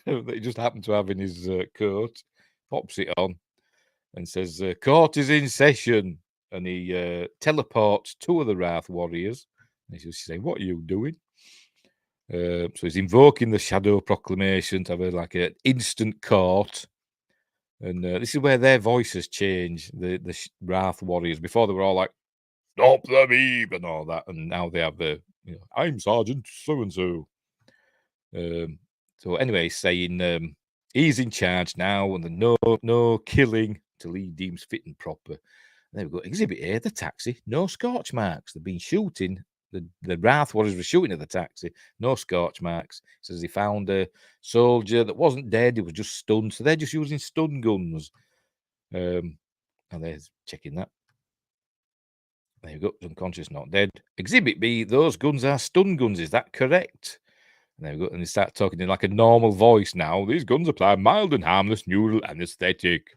that he just happened to have in his coat, pops it on, and says, "Court is in session." And he teleports two of the Wrath Warriors. And he's just saying, "What are you doing?" So he's invoking the Shadow Proclamation to have an instant court. And this is where their voices change, the Wrath Warriors. Before they were all like, "Stop the meep," and all that. And now they have "I'm Sergeant so-and-so." So anyway, saying he's in charge now, and no killing till he deems fit and proper. There we go. Exhibit A, the taxi, no scorch marks. They've been shooting. The Wrath Warriors were shooting at the taxi, no scorch marks. Says he found a soldier that wasn't dead, he was just stunned. So they're just using stun guns. And they're checking that. There you go, unconscious, not dead. Exhibit B, those guns are stun guns. Is that correct? And there we go. And they start talking in like a normal voice now. These guns apply mild and harmless neural anesthetic.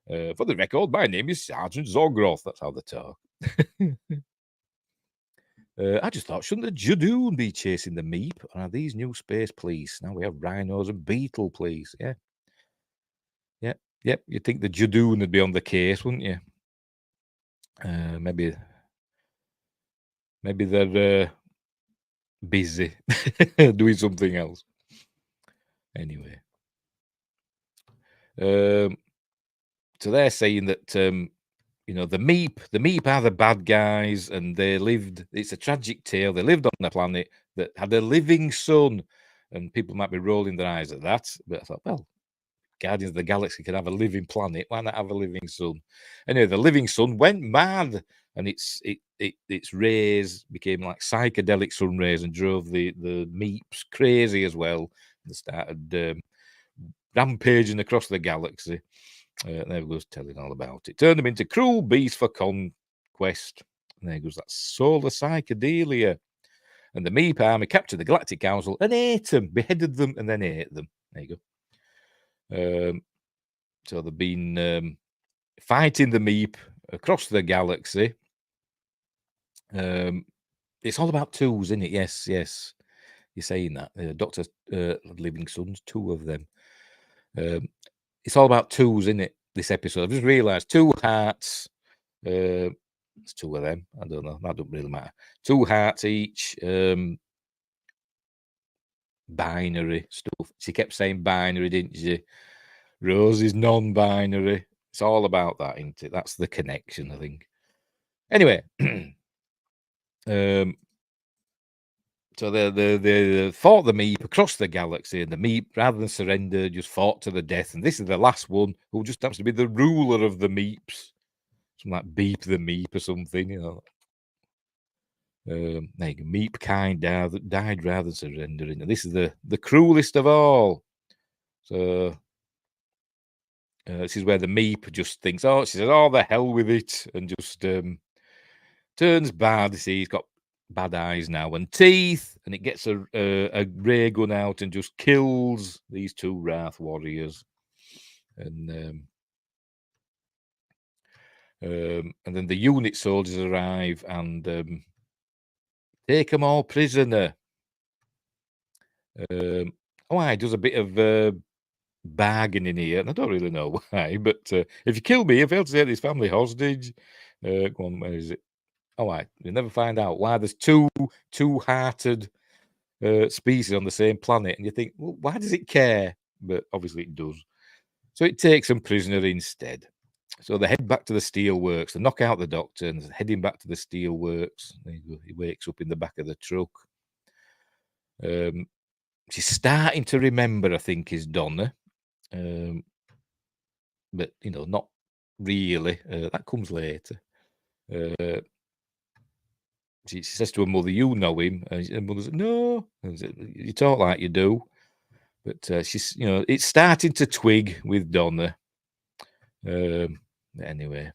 For the record, my name is Sergeant Zogroth. That's how they talk. I just thought, shouldn't the Judoon be chasing the meep? Or are these new space police? Now we have rhinos and beetle police. Yeah. Yep. You'd think the Judoon would be on the case, wouldn't you? Maybe they're busy doing something else. Anyway. So they're saying that the meep are the bad guys, and they lived. It's a tragic tale. They lived on a planet that had a living sun, and people might be rolling their eyes at that. But I thought, well, Guardians of the Galaxy can have a living planet. Why not have a living sun? Anyway, the living sun went mad, and its rays became like psychedelic sun rays and drove the meeps crazy as well. They started rampaging across the galaxy. There goes telling all about it. Turned them into cruel beasts for conquest. And there goes that solar psychedelia. And the Meep army captured the Galactic Council and ate them, beheaded them, and then ate them. There you go. So they've been fighting the Meep across the galaxy. It's all about tools, isn't it? Yes. You're saying that. Dr. Livingston's, two of them. It's all about twos, isn't it? This episode, I've just realised 2 hearts. It's 2 of them. I don't know. That doesn't really matter. 2 hearts each. Binary stuff. She kept saying binary, didn't she? Rose is non-binary. It's all about that, isn't it? That's the connection, I think. Anyway, so they fought the Meep across the galaxy, and the Meep, rather than surrender, just fought to the death. And this is the last one, who just happens to be the ruler of the Meeps. Something like Beep the Meep or something, you know. There you go. Meep kind died rather than surrendering. And this is the cruelest of all. So this is where the Meep just thinks, she says, "Oh, the hell with it," and just turns bad. You see, he's got bad eyes now and teeth, and it gets a ray gun out and just kills these 2 Wrath Warriors. And then the unit soldiers arrive and take them all prisoner. He does a bit of bargaining here, and I don't really know why, but if you kill me, I fail to take this family hostage. Go on, where is it? All right, you'll never find out why there's two-hearted species on the same planet, and you think, well, why does it care? But obviously it does. So it takes them prisoner instead. So they head back to the steelworks. They knock out the doctor and they're heading back to the steelworks. He wakes up in the back of the truck. She's starting to remember, I think, is Donna. But, not really. That comes later. She says to her mother, "You know him." And her mother says, "No." And you talk like you do. But she's, it's starting to twig with Donna. Anyway.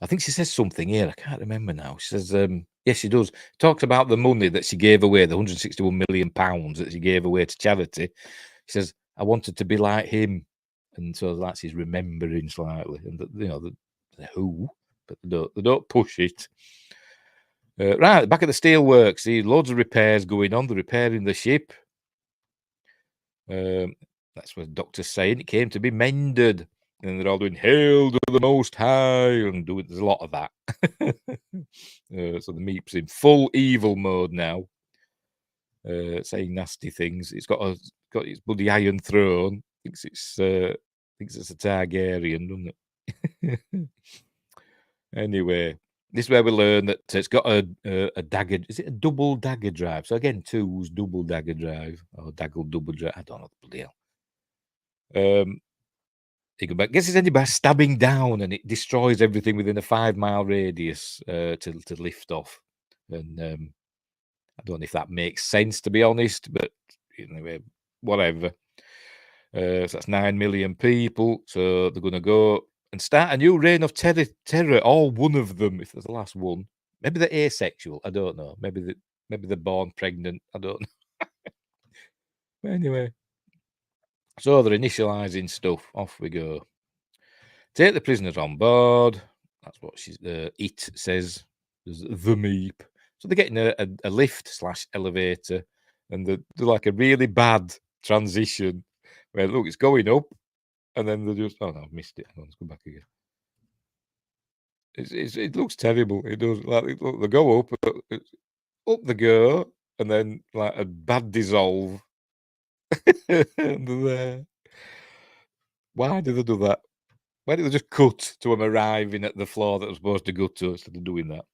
I think she says something here. I can't remember now. She says, yes, she does. Talks about the money that she gave away, the £161 million that she gave away to charity. She says, I wanted to be like him. And so that's his remembering slightly. And, the who, but they don't push it. Right, back at the steelworks, see loads of repairs going on. They're repairing the ship. That's what the doctor's saying. It came to be mended. And they're all doing "Hail to the Most High" and doing. There's a lot of that. So the Meep's in full evil mode now, saying nasty things. It's got its bloody iron throne. Thinks it's a Targaryen, doesn't it? Anyway, this is where we learn that it's got a dagger. Is it a double dagger drive? So again, two's double dagger drive or double drive. I don't know. Bloody hell. He goes back, gets his engine by stabbing down, and it destroys everything within a 5-mile radius to lift off. And I don't know if that makes sense, to be honest, but anyway, whatever. So that's 9 million people. So they're going to go and start a new reign of terror. All one of them, if there's the last one. Maybe they're asexual. I don't know. Maybe they're born pregnant. I don't know. Anyway, so they're initializing stuff. Off we go. Take the prisoners on board. That's what it says. There's the Meep. So they're getting a lift/elevator, and they're like a really bad transition where look, it's going up, and then they're just oh no, I've missed it. Hang on, let's go back again. It looks terrible. It does. Like look, they go up they go, and then like a bad dissolve. And they're there. Why do they do that? Why did they just cut to them arriving at the floor that was supposed to go to instead of doing that?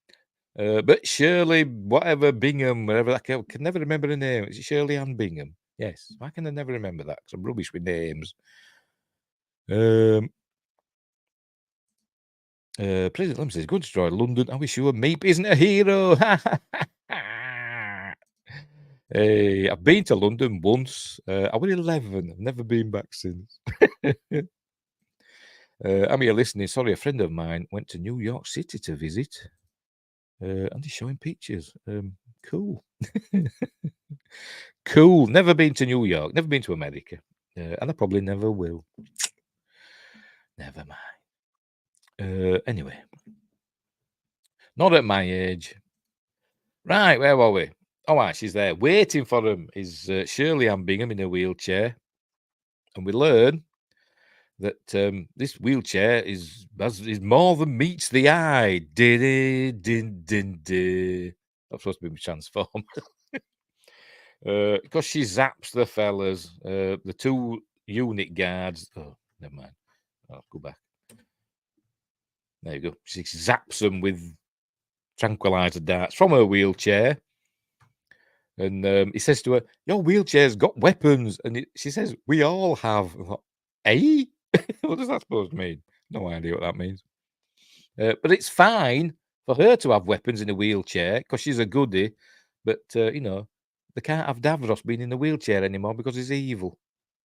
But Shirley, whatever, Bingham, whatever that can never remember her name. Is it Shirley Ann Bingham? Yes. Why can I never remember that? Because I'm rubbish with names. President Lim says, "Go destroy London. I wish you were Meep isn't a hero." Hey, I've been to London once. I was 11. I've never been back since. I'm here listening. Sorry, a friend of mine went to New York City to visit. And he's showing pictures. Cool. Cool. Never been to New York. Never been to America. And I probably never will. Never mind. Anyway. Not at my age. Right, where were we? Oh, right, she's there. Waiting for him is Shirley Ann Bingham in a wheelchair. And we learn that this wheelchair is more than meets the eye. That's supposed to be transformed. Because she zaps the fellas, the two unit guards. Oh, never mind. I'll go back. There you go. She zaps them with tranquilizer darts from her wheelchair. And he says to her, "Your wheelchair's got weapons." And she says, "We all have." Eh? What does that supposed to mean? No idea what that means. But it's fine for her to have weapons in a wheelchair because she's a goodie. But, they can't have Davros being in a wheelchair anymore because he's evil.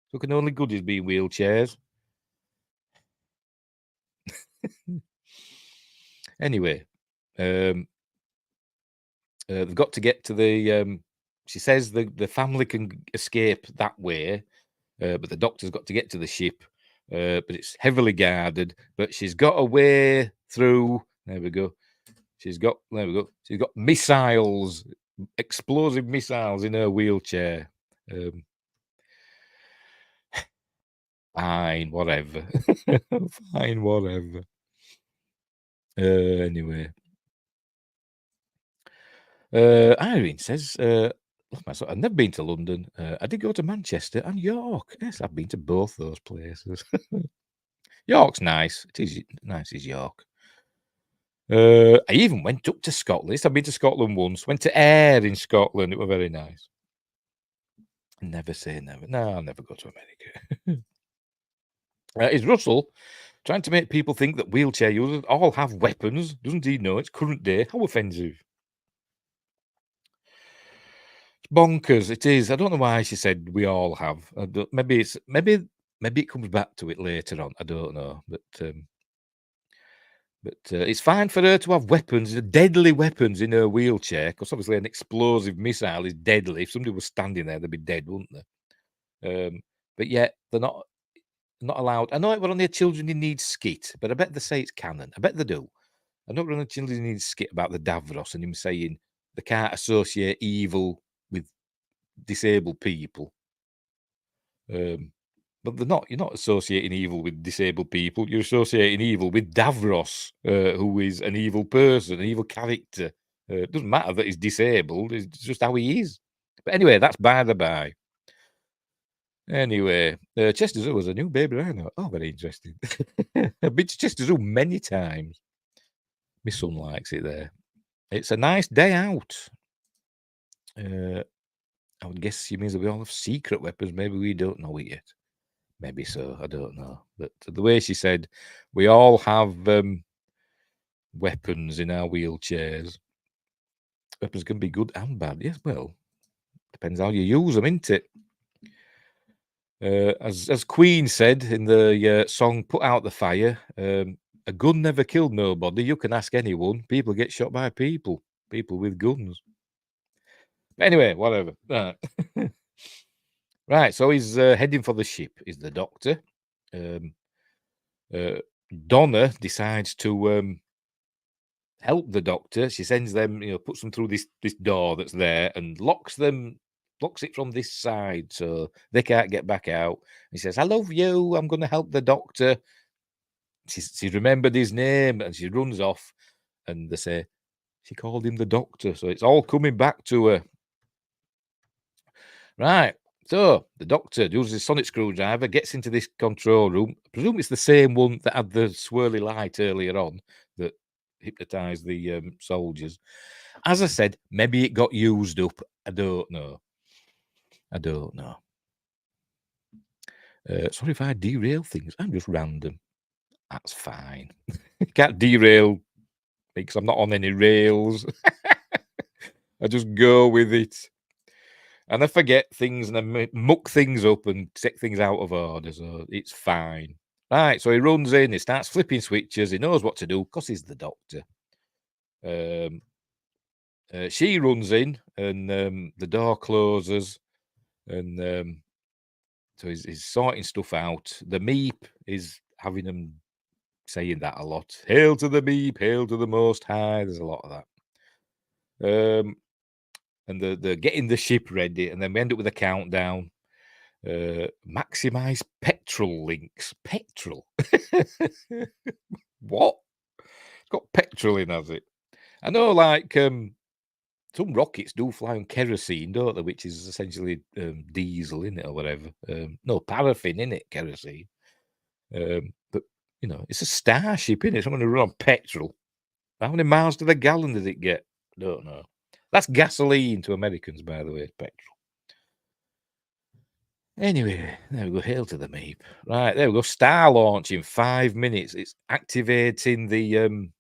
So can only goodies be in wheelchairs. Anyway, they've got to get to the. She says the family can escape that way, but the doctor's got to get to the ship. But it's heavily guarded. But she's got a way through. There we go. There we go. She's got missiles, explosive missiles in her wheelchair. Fine, whatever. Fine, whatever. Anyway. Irene says, I've never been to London. I did go to Manchester and York. Yes, I've been to both those places. York's nice. It is nice, is York. I even went up to Scotland. I've been to Scotland once. Went to Ayr in Scotland. It was very nice. Never say never. No, I'll never go to America. Is Russell trying to make people think that wheelchair users all have weapons? Doesn't he know it's current day? How offensive. Bonkers, it is. I don't know why she said we all have. Maybe it comes back to it later on. I don't know, but it's fine for her to have weapons, deadly weapons in her wheelchair, because obviously an explosive missile is deadly. If somebody was standing there, they'd be dead, wouldn't they? But yet they're not allowed. I know it were on their children in need skit, but I bet they say it's canon. I bet they do. I know it were on the children in need skit about the Davros and him saying they can't associate evil with disabled people. But they're not. You're not associating evil with disabled people. You're associating evil with Davros, who is an evil person, an evil character. It doesn't matter that he's disabled. It's just how he is. But anyway, that's by the by. Anyway, Chester Zoo was a new baby rhino. Oh, very interesting. I've been to Chester Zoo many times. My son likes it there. It's a nice day out. I would guess she means that we all have secret weapons. Maybe we don't know it yet. Maybe so. I don't know. But the way she said, we all have weapons in our wheelchairs. Weapons can be good and bad. Yes, well, depends how you use them, isn't it? As Queen said in the song "Put Out the Fire," a gun never killed nobody. You can ask anyone. People get shot by people with guns. But anyway, whatever. Right, so he's heading for the ship. Is the Doctor? Donna decides to help the Doctor. She sends them, puts them through this door that's there and locks it from this side so they can't get back out. He says, "I love you. I'm going to help the Doctor." She remembered his name and she runs off, and they say she called him the Doctor. So it's all coming back to her. Right. So the Doctor uses his sonic screwdriver, gets into this control room. I presume it's the same one that had the swirly light earlier on that hypnotized the soldiers. As I said, maybe it got used up. I don't know. Sorry if I derail things. I'm just random. That's fine. Can't derail because I'm not on any rails. I just go with it. And I forget things and I muck things up and take things out of order. So it's fine. Right, so he runs in, he starts flipping switches, he knows what to do because he's the Doctor. She runs in and the door closes and so he's sorting stuff out. The Meep is having them saying that a lot. Hail to the Meep, hail to the Most High. There's a lot of that. And they're getting the ship ready, and then we end up with a countdown. Maximize petrol links. Petrol? What? It's got petrol in, has it? I know, like, some rockets do fly on kerosene, don't they? Which is essentially diesel, in it, or whatever. No, paraffin, in it, kerosene. But, it's a starship, in it. It's not going to run on petrol. How many miles to the gallon did it get? Don't know. That's gasoline to Americans, by the way, petrol. Anyway, there we go. Hail to the Meep. Right, there we go. Star launch in 5 minutes. It's activating the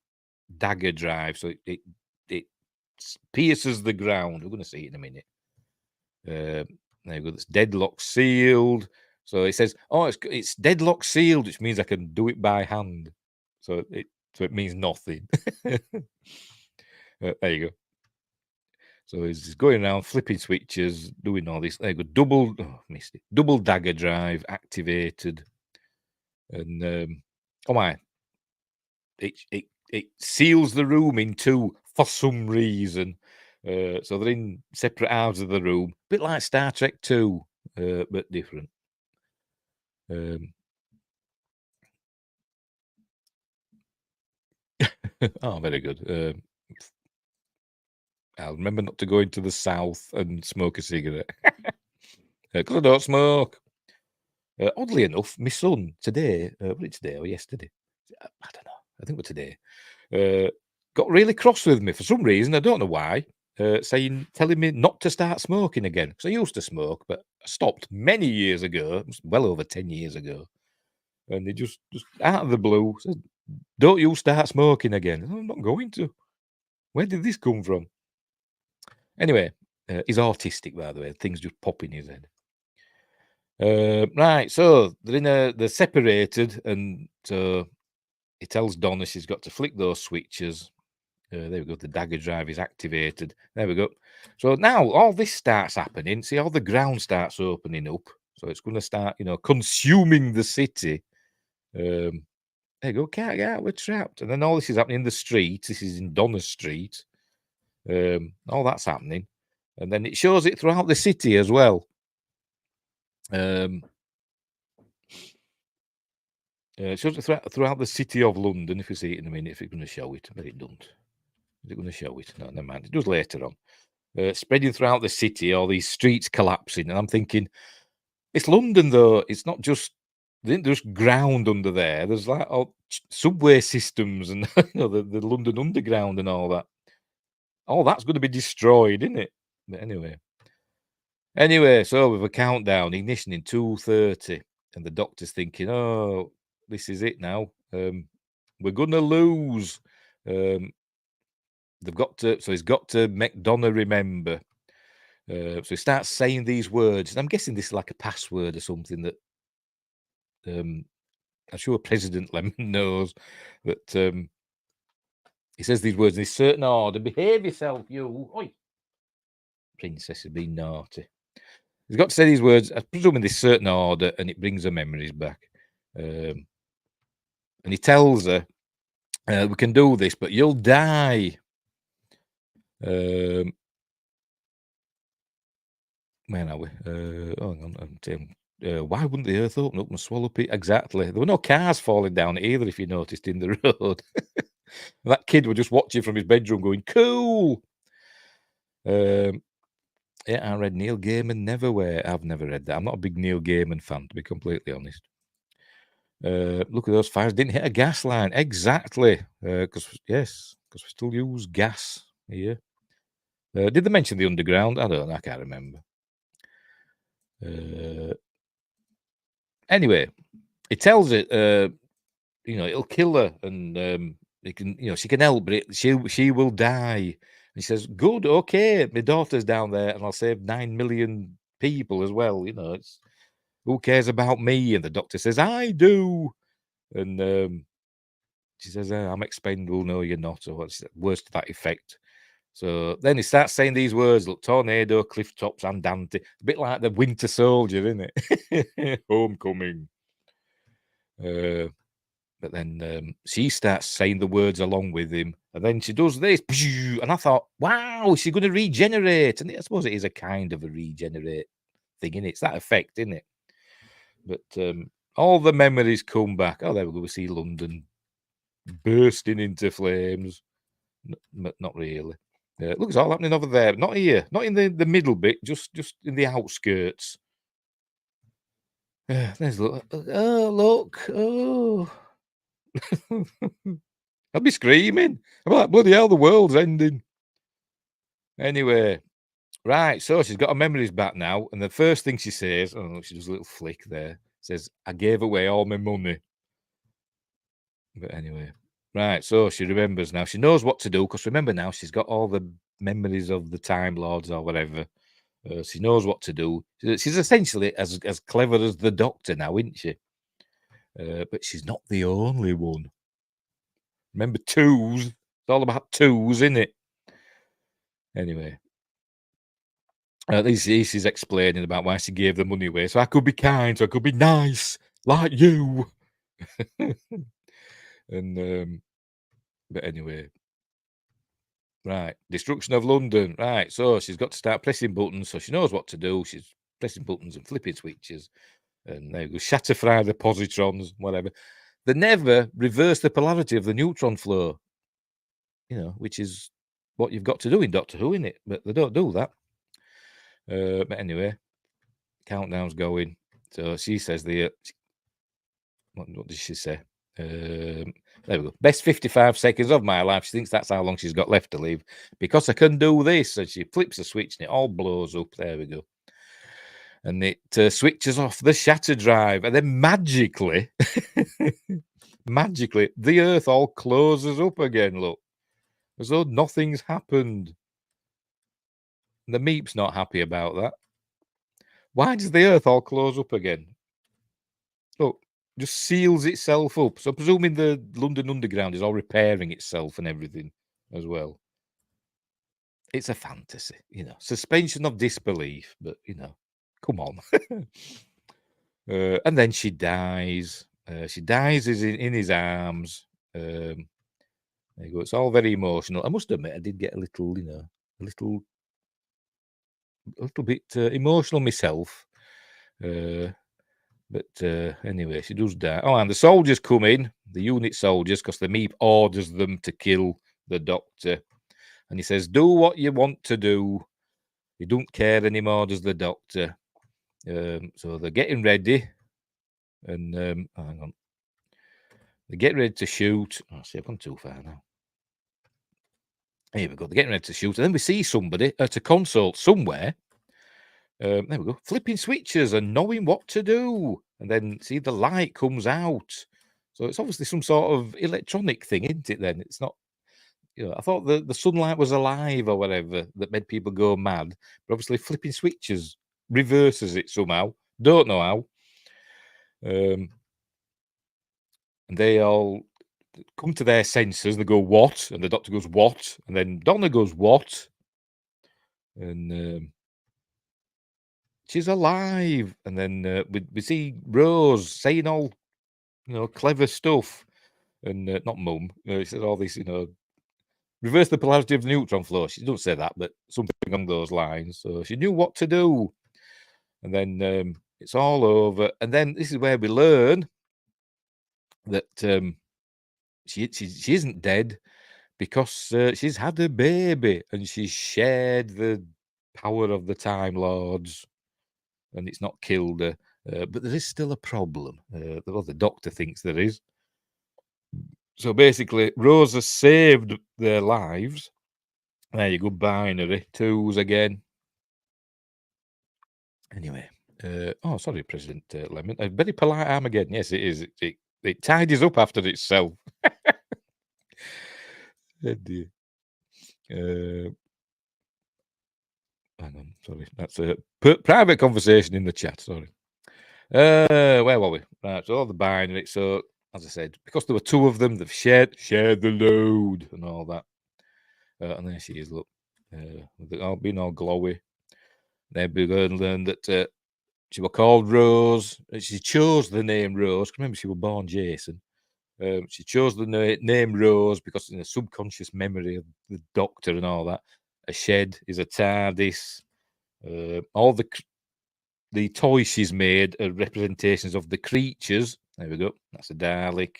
dagger drive, so it pierces the ground. We're going to see it in a minute. There we go. It's deadlock sealed. So it says, "Oh, it's deadlock sealed," which means I can do it by hand. So it means nothing. There you go. So he's going around flipping switches, doing all this. There you go. Missed it. Double dagger drive activated, and oh my! It seals the room in two for some reason. So they're in separate halves of the room, a bit like Star Trek 2, but different. Oh, very good. I'll remember not to go into the south and smoke a cigarette. Because I don't smoke. Oddly enough, my son today, was it today or yesterday? I don't know. I think it was today. Got really cross with me for some reason. I don't know why. Telling me not to start smoking again. Because I used to smoke, but I stopped many years ago. It was well over 10 years ago. And they just out of the blue said, "Don't you start smoking again." I'm not going to. Where did this come from? Anyway, he's autistic, by the way. Things just pop in his head. Right, so they're separated, and so he tells Donna she's got to flick those switches. There we go. The dagger drive is activated. There we go. So now all this starts happening. See, all the ground starts opening up. So it's going to start, consuming the city. There you go. Can't get out. We're trapped. And then all this is happening in the street. This is in Donna Street. All that's happening. And then it shows it throughout the city as well. It shows it throughout the city of London. If you see it in a minute, if it's going to show it. But it don't. Is it going to show it? No, never mind. It does later on. Spreading throughout the city, all these streets collapsing. And I'm thinking, it's London, though. It's not just, there ain't just ground under there. There's like all subway systems and the London Underground and all that. All that's going to be destroyed, isn't it? But anyway, so with a countdown, ignition in 2:30, and the doctor's thinking, oh, this is it now. We're going to lose. They've got to, so he's got to make Donna remember. So he starts saying these words, and I'm guessing this is like a password or something that I'm sure President Lemon knows. That he says these words in a certain order. Behave yourself, you. Oi. Princess has been naughty. He's got to say these words, I presume in this certain order, and it brings her memories back. And he tells her, we can do this, but you'll die. Where are we? Hang on. Why wouldn't the earth open up and swallow people? Exactly. There were no cars falling down either, if you noticed, in the road. That kid was just watching from his bedroom going, cool. Yeah, I read Neil Gaiman Neverwhere. I've never read that. I'm not a big Neil Gaiman fan, to be completely honest. Look at those fires. Didn't hit a gas line. Exactly. Because we still use gas here. Did they mention the underground? I don't know. I can't remember. Anyway, he tells it, it'll kill her, and it can, she can help, but she will die. And he says, "Good, okay, my daughter's down there, and I'll save 9 million people as well. It's who cares about me?" And the doctor says, "I do." And she says, "I'm expendable." "No, you're not," or words to that effect. So then he starts saying these words: "Look, tornado, cliff tops, andante." A bit like the Winter Soldier, isn't it? Homecoming. But then she starts saying the words along with him, and then she does this, and I thought, "Wow, she's going to regenerate." And I suppose it is a kind of a regenerate thing, innit? It's that effect, isn't it? But all the memories come back. Oh, there we go. We see London bursting into flames. But not really. Look, it's all happening over there. Not here. Not in the middle bit. Just in the outskirts. There's look. Oh, look. Oh. I'll be screaming. I'm like, bloody hell, the world's ending. Anyway, right. So she's got her memories back now. And the first thing she says, oh, she does a little flick there, says, "I gave away all my money." But anyway, right. So she remembers now. She knows what to do, because remember now, she's got all the memories of the Time Lords or whatever. She knows what to do. She's essentially as clever as the Doctor now, isn't she? But she's not the only one. Remember, twos. It's all about twos, isn't it? Anyway, this is explaining about why she gave the money away. So I could be kind, so I could be nice, like you. And but anyway, right, destruction of London. Right, so she's got to start pressing buttons, so she knows what to do. She's pressing buttons and flipping switches, and there you go. Shatter fry the positrons, whatever. They never reverse the polarity of the neutron flow. which is what you've got to do in Doctor Who, innit? But they don't do that. But anyway, countdown's going. So she says what did she say? There we go. Best 55 seconds of my life. She thinks that's how long she's got left to live. Because I can do this. And she flips the switch and it all blows up. There we go. And it switches off the shatter drive. And then magically, the Earth all closes up again, look. As though nothing's happened. The Meep's not happy about that. Why does the Earth all close up again? Look, just seals itself up. So presuming the London Underground is all repairing itself and everything as well. It's a fantasy, suspension of disbelief, but come on. And then she dies. She dies in his arms. There you go. It's all very emotional. I must admit, I did get a little, a little bit emotional myself. But anyway, she does die. Oh, and the soldiers come in, the unit soldiers, because the Meep orders them to kill the Doctor. And he says, do what you want to do. You don't care anymore, does the Doctor. So they're getting ready. And hang on. They get ready to shoot. Oh, see, I've gone too far now. Here we go. They're getting ready to shoot. And then we see somebody at a console somewhere. There we go. Flipping switches and knowing what to do. And then see the light comes out. So it's obviously some sort of electronic thing, isn't it then? It's not, I thought the sunlight was alive or whatever that made people go mad. But obviously flipping switches reverses it somehow. Don't know how. And they all come to their senses. They go, what? And the Doctor goes, what? And then Donna goes, what? And she's alive. And then we see Rose saying all, clever stuff. And not Mum. She says all this, reverse the polarity of the neutron flow. She doesn't say that, but something along those lines. So she knew what to do. And then it's all over. And then this is where we learn that she isn't dead because she's had a baby and she's shared the power of the Time Lords and it's not killed her. But there is still a problem. The Doctor thinks there is. So basically, Rose has saved their lives. There you go, binary. Twos again. Anyway. Oh, sorry, President Lemon. A very polite Armageddon. Yes, it is. It tidies up after itself. Oh dear. Hang on, sorry. That's a private conversation in the chat. Sorry. Where were we? Right, so all the binary. So, as I said, because there were two of them, they've shared the load and all that. And there she is, look. They've all been all glowy. They've begun to learn that she was called Rose. She chose the name Rose. Remember, she was born Jason. She chose the name Rose because in a subconscious memory of the Doctor and all that. A shed is a TARDIS. All the toys she's made are representations of the creatures. There we go. That's a Dalek.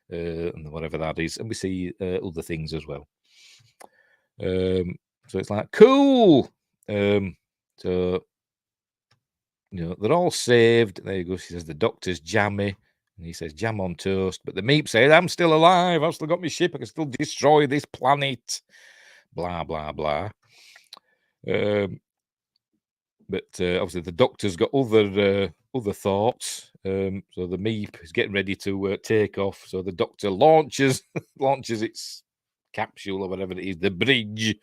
And whatever that is. And we see other things as well. So it's like, cool. So, they're all saved. There you go. She says the Doctor's jammy. And he says, jam on toast. But the Meep says, I'm still alive. I've still got my ship. I can still destroy this planet. Blah, blah, blah. But obviously the Doctor's got other thoughts. So the Meep is getting ready to take off. So the Doctor launches its capsule or whatever it is, the bridge,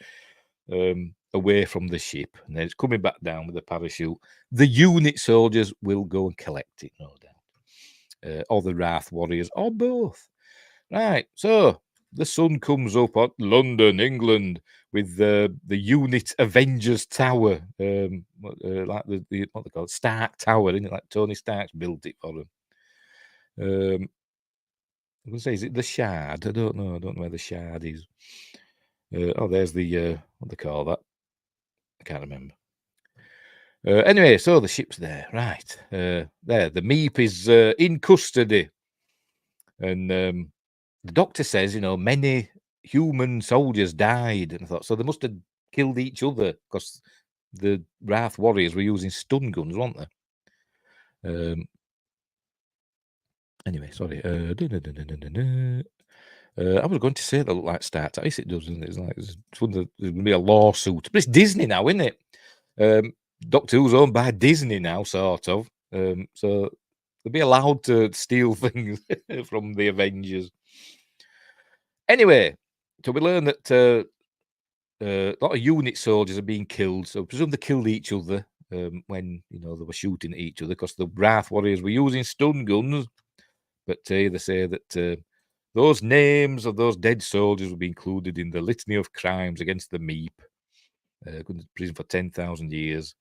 away from the ship. And then it's coming back down with a parachute. The unit soldiers will go and collect it, no doubt. Or the Wrath Warriors, or both. Right, so the sun comes up on London, England, with the unit Avengers Tower, like the what they call it, Stark Tower, isn't it? Like Tony Stark's built it for them. I'm gonna say, is it the Shard? I don't know where the Shard is. There's the what they call that. I can't remember. Anyway, so the ship's there, right? There, the Meep is in custody, and the Doctor says, many human soldiers died. And I thought, so they must have killed each other because the Wrath warriors were using stun guns, weren't they? Anyway, sorry. I was going to say that looked like Star Trek. Yes, it does, isn't it? It's like there's going to be a lawsuit, but it's Disney now, isn't it? Doctor Who's owned by Disney now, sort of. So they'll be allowed to steal things from the Avengers. Anyway, so we learn that a lot of unit soldiers are being killed. So I presume they killed each other when they were shooting at each other because the Wrath warriors were using stun guns. But they say that those names of those dead soldiers will be included in the litany of crimes against the Meep. Going to prison for 10,000 years.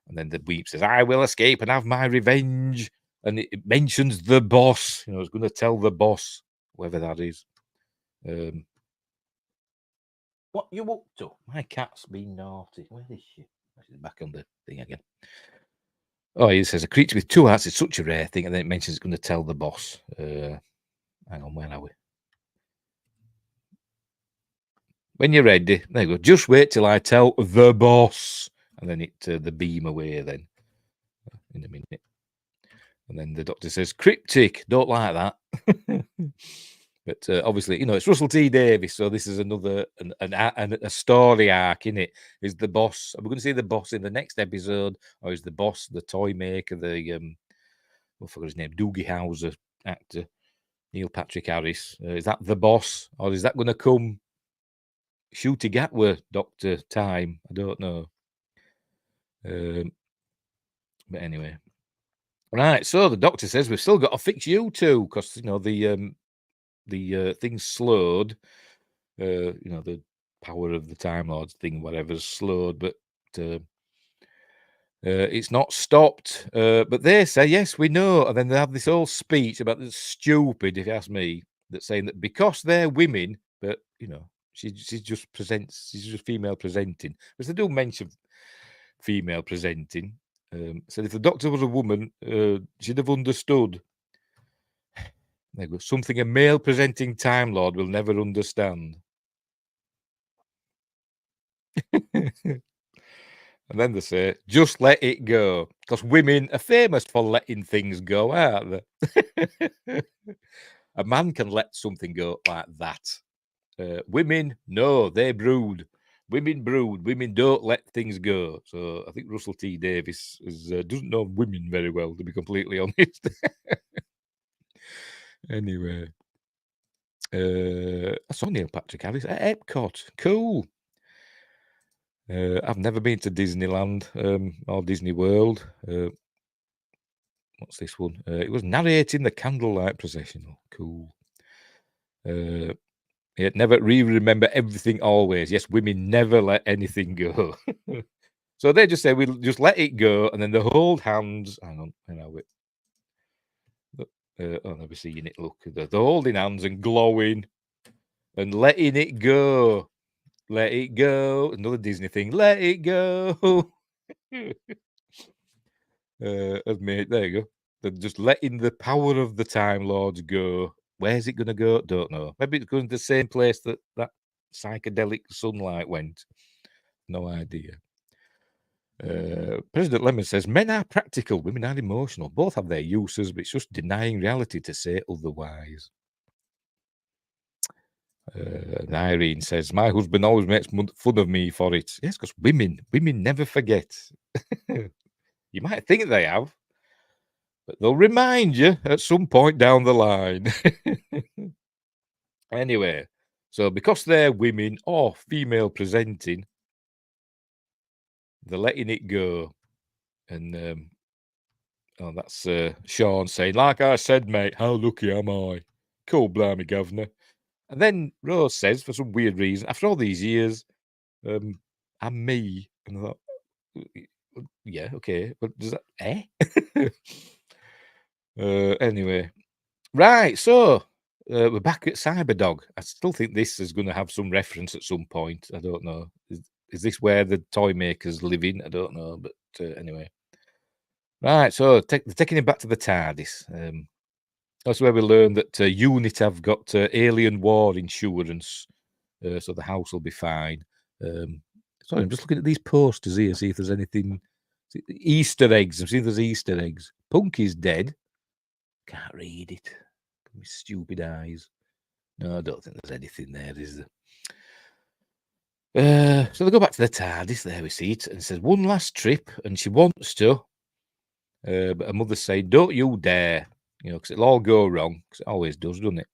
And then the Meep says, I will escape and have my revenge. And it mentions the boss. It's going to tell the boss, whoever that is. What you up to? My cat's been naughty. Where is she? She's back on the thing again. Oh, he says, a creature with 2 hearts is such a rare thing. And then it mentions it's going to tell the boss. Hang on, where are we? When you're ready, there you go. Just wait till I tell the boss. And then the beam away then in a minute. And then the doctor says, cryptic, don't like that. But obviously, it's Russell T Davies, so this is another a story arc in it. Is the boss? Are we going to see the boss in the next episode, or is the boss the toy maker, I forgot his name, Doogie Howser actor, Neil Patrick Harris? Is that the boss, or is that going to come Shooty Gatwa Doctor time? I don't know. But anyway, right. So the doctor says we've still got to fix you two because the thing's slowed. The power of the Time Lords thing, whatever's slowed, but it's not stopped. But they say, yes, we know. And then they have this whole speech about the stupid, if you ask me, that's saying that because they're women, but she just presents, she's just female presenting. Because they do mention female presenting. Said if the doctor was a woman, she'd have understood. There you go. Something a male presenting Time Lord will never understand. And then they say, just let it go. Because women are famous for letting things go, aren't they? A man can let something go like that. Women, no, they brood. Women brood. Women don't let things go. So I think Russell T Davies doesn't know women very well, to be completely honest. Anyway. I saw Neil Patrick Harris at Epcot. Cool. I've never been to Disneyland or Disney World. What's this one? It was narrating the candlelight procession. Oh, cool. Never remember everything always. Yes, women never let anything go. So they just say we'll just let it go, and then they hold hands. Hang on, I'll never seeing it. Look, they're holding hands and glowing and letting it go. Let it go. Another Disney thing. Let it go. There you go. They're just letting the power of the Time Lords go. Where's it going to go? Don't know. Maybe it's going to the same place that psychedelic sunlight went. No idea. President Lemon says, men are practical, women are emotional. Both have their uses, but it's just denying reality to say otherwise. And Irene says, my husband always makes fun of me for it. Yes, because women never forget. You might think they have, but they'll remind you at some point down the line. Anyway, so because they're women or female presenting, they're letting it go. And that's Sean saying, like I said, mate, how lucky am I? Cool, blimey, governor. And then Rose says, for some weird reason, after all these years, I'm me. And I thought, yeah, okay, but does that, Anyway, right, so we're back at Cyberdog. I still think this is going to have some reference at some point. I don't know. Is this where the toy makers live in? I don't know, but anyway. Right, so they're taking him back to the TARDIS. That's where we learn that UNIT have got alien war insurance. so the house will be fine. Sorry, I'm just looking at these posters here, see if there's anything. Easter eggs. I'm seeing there's Easter eggs. Punky's dead. Can't read it. With stupid eyes. No, I don't think there's anything there, is there? So they go back to the TARDIS. There we see it, and it says one last trip, and she wants to. But her mother's saying, "Don't you dare," because it'll all go wrong. Because it always does, doesn't it?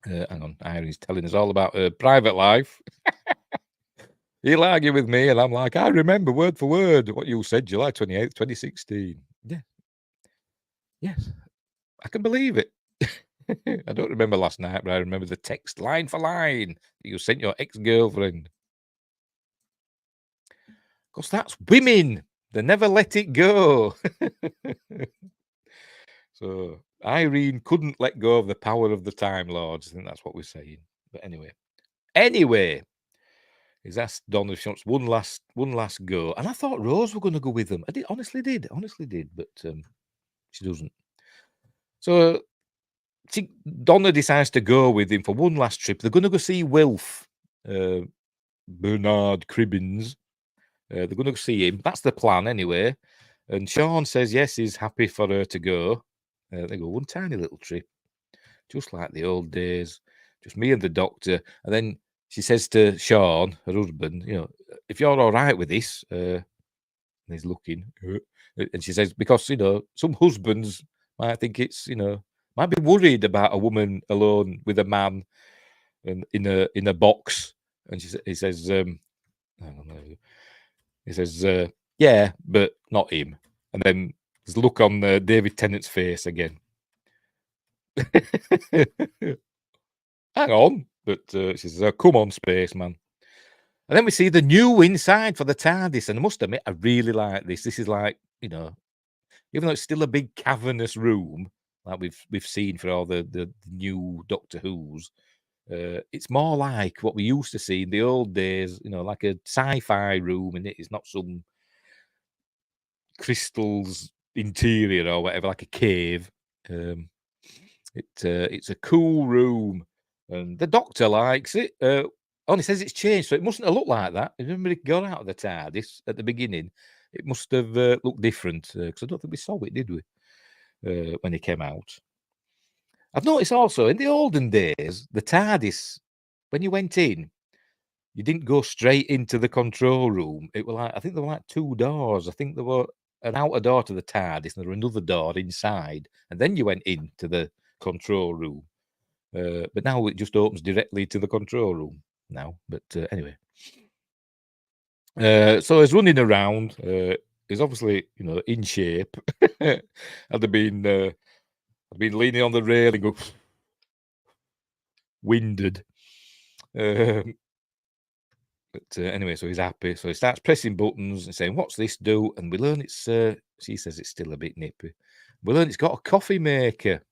Hang on, Irene's telling us all about her private life. He'll argue with me, and I'm like, I remember word for word what you said, July 28th, 2016. Yeah. Yes. I can believe it. I don't remember last night, but I remember the text line for line that you sent your ex-girlfriend. Because that's women. They never let it go. So Irene couldn't let go of the power of the Time Lords. I think that's what we're saying. But anyway, he's asked Donna if she wants one last go, and I thought Rose were going to go with them. I honestly did, but she doesn't. So Donna decides to go with him for one last trip. They're going to go see Wilf, Bernard Cribbins. They're going to go see him. That's the plan anyway. And Sean says yes, he's happy for her to go. They go one tiny little trip, just like the old days, just me and the doctor. And then she says to Sean, her husband, if you're all right with this, and he's looking, and she says, because, some husbands might think it's, might be worried about a woman alone with a man and in a box. And he says, yeah, but not him. And then there's a look on David Tennant's face again. Hang on. But she says, come on, spaceman. And then we see the new inside for the TARDIS. And I must admit, I really like this. This is like, even though it's still a big cavernous room, like we've seen for all the new Doctor Who's, it's more like what we used to see in the old days, like a sci-fi room, and it's not some crystals interior or whatever, like a cave. It's a cool room, and the Doctor likes it. Only says it's changed, so it mustn't have looked like that. Remember, it got out of the TARDIS at the beginning. It must have looked different because I don't think we saw it, did we? When it came out. I've noticed also in the olden days, the TARDIS, when you went in, you didn't go straight into the control room. It were I think there were like two doors. I think there were an outer door to the TARDIS, and there were another door inside, and then you went into the control room. But now it just opens directly to the control room now. But anyway, so he's running around. He's obviously, in shape. Had been leaning on the railing, winded. But anyway, so he's happy. So he starts pressing buttons and saying, "What's this do?" And we learn it's. She says it's still a bit nippy. We learn it's got a coffee maker.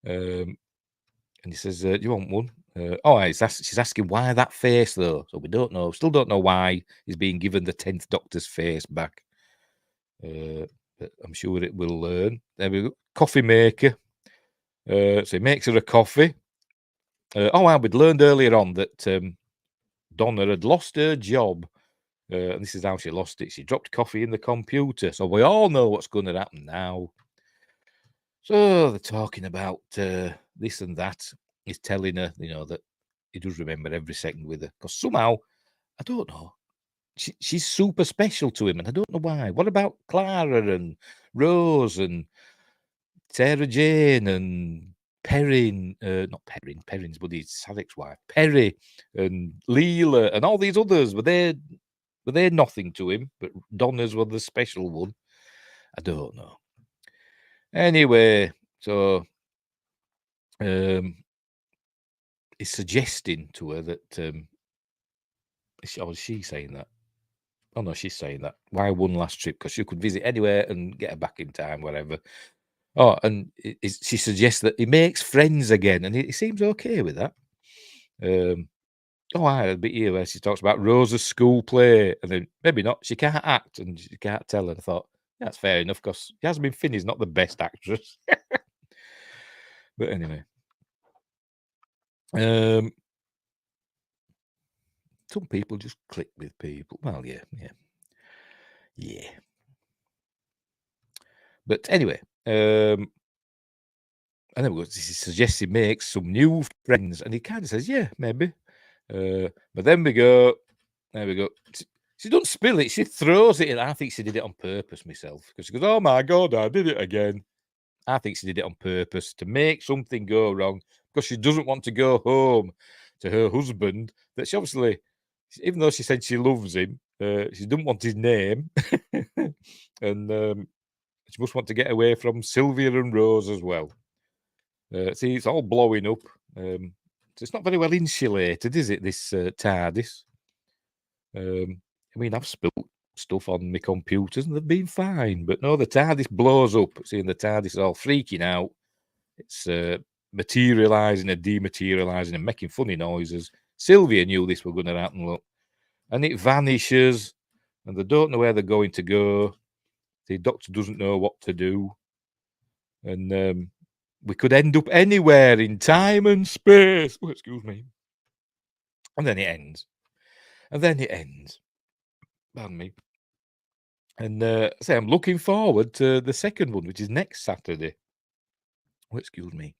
And he says, "Do you want one?" She's asking why that face though. So we don't know. Still don't know why he's being given the 10th Doctor's face back. But I'm sure it will learn. There we go. Coffee maker. So he makes her a coffee. We'd learned earlier on that Donna had lost her job. And this is how she lost it. She dropped coffee in the computer. So we all know what's going to happen now. So they're talking about this and that. He's telling her, that he does remember every second with her. Because somehow, I don't know, she's super special to him, and I don't know why. What about Clara and Rose and Sarah Jane and Perrin? Not Perrin. Perrin's buddy, Savik's wife. Perry and Leela and all these others. Were they nothing to him? But Donna's were the special one. I don't know. Anyway, so he's suggesting to her that is she saying that? Oh no, she's saying that. Why one last trip? Because she could visit anywhere and get her back in time, whatever. Oh, and she suggests that he makes friends again, and he seems okay with that. I had a bit here where she talks about Rosa's school play, and then maybe not. She can't act, and she can't tell. And I thought, that's fair enough, because Yasmin Finney's not the best actress. But anyway. Some people just click with people. Well, yeah. But anyway, and then he suggests he makes some new friends, and he kind of says, "Yeah, maybe." But then we go. There we go. She doesn't spill it. She throws it in. I think she did it on purpose myself, because she goes, "Oh my God, I did it again." I think she did it on purpose to make something go wrong, because she doesn't want to go home to her husband. That she obviously, even though she said she loves him, she doesn't want his name, and she must want to get away from Sylvia and Rose as well. See, it's all blowing up. So it's not very well insulated, is it, this TARDIS? I mean, I've spilt stuff on my computers and they've been fine. But no, the TARDIS blows up. Seeing the TARDIS is all freaking out. It's materialising and dematerialising and making funny noises. Sylvia knew this was going to happen, look. And it vanishes. And they don't know where they're going to go. The Doctor doesn't know what to do. And we could end up anywhere in time and space. Oh, excuse me. And then it ends. Pardon me. And say I'm looking forward to the second one, which is next Saturday. Oh, excuse me.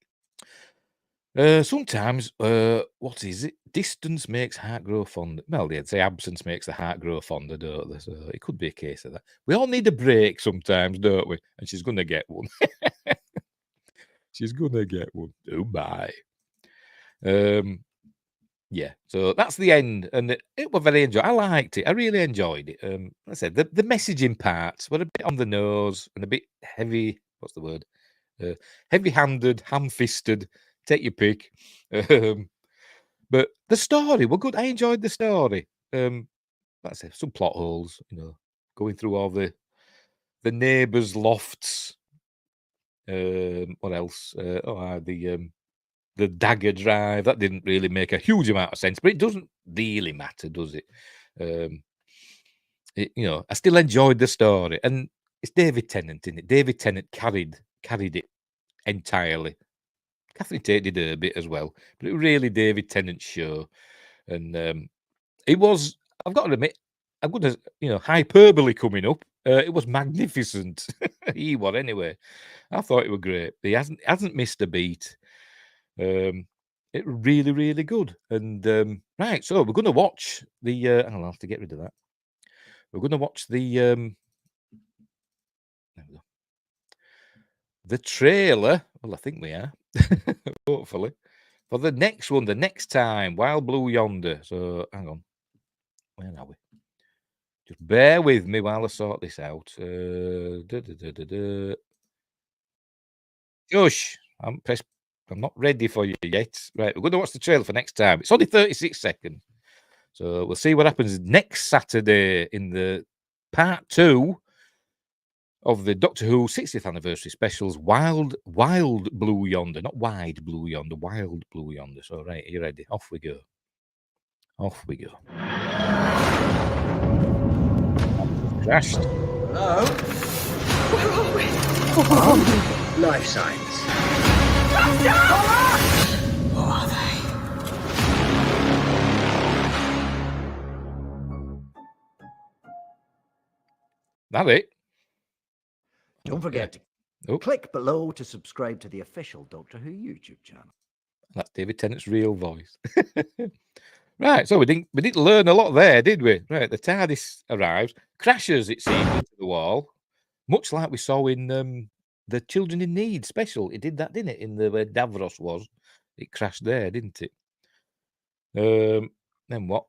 Sometimes, what is it? Distance makes heart grow fonder. Well, they'd say absence makes the heart grow fonder, don't they? So it could be a case of that. We all need a break sometimes, don't we? And she's going to get one. She's going to get one. Oh, bye. Yeah, so that's the end, and it was very enjoyable. I liked it. I really enjoyed it. I said the messaging parts were a bit on the nose and a bit heavy. What's the word? Heavy-handed, ham-fisted. Take your pick. But the story were good. I enjoyed the story. Like I said, some plot holes. Going through all the neighbours' lofts. What else? The dagger drive, that didn't really make a huge amount of sense, but it doesn't really matter, does it? I still enjoyed the story, and it's David Tennant, isn't it? David Tennant carried it entirely. Catherine Tate did her bit as well, but it was really David Tennant's show, and it was. I've got to admit, I'm going to, hyperbole coming up. It was magnificent. He was anyway. I thought it was great. He hasn't missed a beat. It really, really good. And right, so we're going to watch the. I'll have to get rid of that. We're going to watch the. There we go. The trailer. Well, I think we are. Hopefully, for the next one, the next time, Wild Blue Yonder. So hang on, where are we? Just bear with me while I sort this out. Shush! I'm not ready for you yet. Right, we're going to watch the trailer for next time. It's only 36 seconds. So we'll see what happens next Saturday in the part 2 of the Doctor Who 60th anniversary specials, Wild Blue Yonder. Not Wide Blue Yonder, Wild Blue Yonder. So, right, are you ready? Off we go. Off we go. Crashed. Hello? Where are we? Life Science. Who are they? That it? Don't forget to click below to subscribe to the official Doctor Who YouTube channel. That's David Tennant's real voice. Right, so we didn't learn a lot there, did we? Right, the TARDIS arrives, crashes, it seems, into the wall, much like we saw in the Children in Need special. It did that, didn't it? In the where Davros was, it crashed there, didn't it? Then what?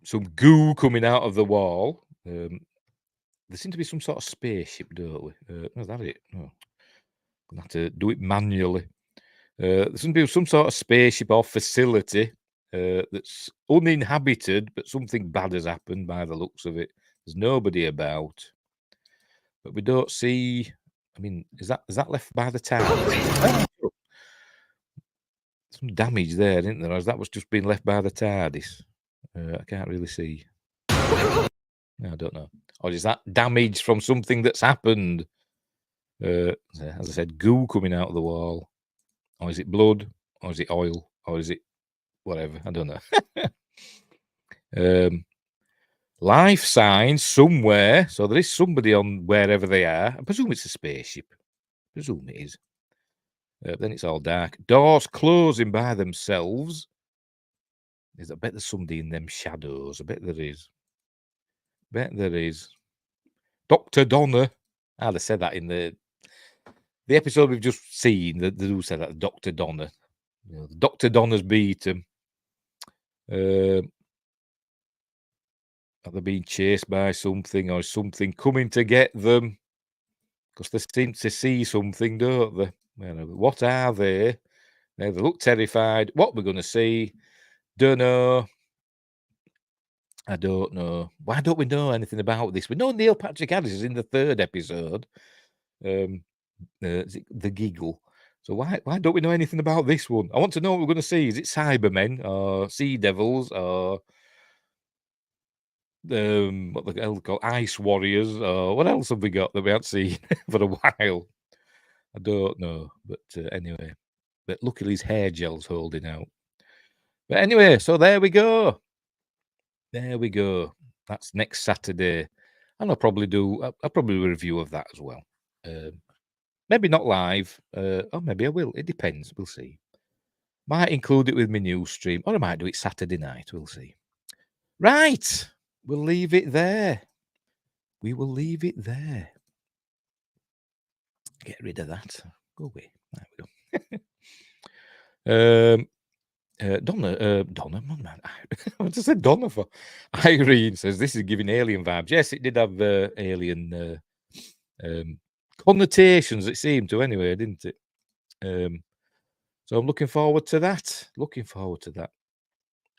Some goo coming out of the wall. There seemed to be some sort of spaceship, don't we? Is that it? Oh, gonna have to do it manually. There seems to be some sort of spaceship or facility that's uninhabited, but something bad has happened by the looks of it. There's nobody about, but we don't see. I mean, is that left by the town? Oh, some damage there, isn't there? Or is that was just being left by the TARDIS? I can't really see. I don't know. Or is that damage from something that's happened? As I said, goo coming out of the wall. Or is it blood? Or is it oil? Or is it whatever? I don't know. Life signs somewhere. So there is somebody on wherever they are. I presume it's a spaceship. Presume it is. Then it's all dark. Doors closing by themselves. I bet there's somebody in them shadows. I bet there is. Dr. Donner. They said that in the episode we've just seen. They do say that, Dr. Donner. You know, Dr. Donner's beat him. Are they being chased by something, or is something coming to get them? Because they seem to see something, don't they? What are they? They look terrified. What we're going to see? Don't know. I don't know. Why don't we know anything about this? We know Neil Patrick Harris is in the 3rd episode. The Giggle. So why don't we know anything about this one? I want to know what we're going to see. Is it Cybermen or Sea Devils or what the hell called Ice Warriors, or what else have we got that we haven't seen for a while? I don't know, but anyway. But luckily his hair gel's holding out. But anyway, so there we go. That's next Saturday, and I'll probably do a review of that as well. Maybe not live, or maybe I will. It depends. We'll see. Might include it with my news stream, or I might do it Saturday night. We'll see. Right. We'll leave it there. We will leave it there. Get rid of that. Go away. There we go. Donna, man. I just said Donna for Irene says this is giving alien vibes. Yes, it did have alien connotations, it seemed to anyway, didn't it? So I'm looking forward to that.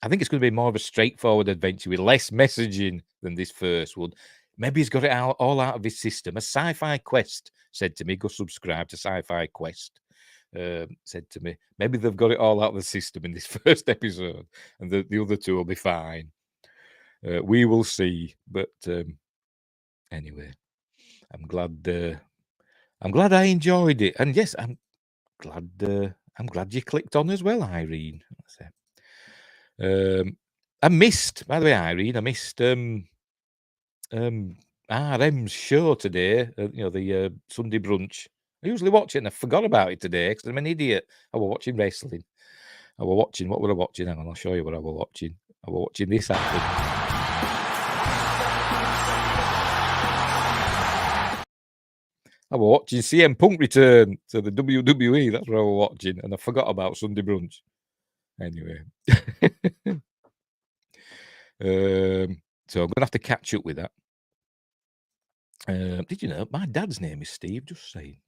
I think it's going to be more of a straightforward adventure with less messaging than this first one. Maybe he's got it all out of his system. A Sci-Fi Quest said to me, go subscribe to Sci-Fi Quest. Said to me, maybe they've got it all out of the system in this first episode, and the other two will be fine. We will see. But anyway, I'm glad I enjoyed it, and yes, I'm glad you clicked on as well, Irene. I missed, by the way, Irene. I missed RM's show today. The Sunday brunch. I usually watch it, and I forgot about it today because I'm an idiot. I was watching wrestling. What were I watching? Hang on, I'll show you what I was watching. I was watching this happen. I was watching CM Punk return to the WWE. That's what I was watching, and I forgot about Sunday brunch. Anyway. So I'm going to have to catch up with that. Did you know my dad's name is Steve? Just saying.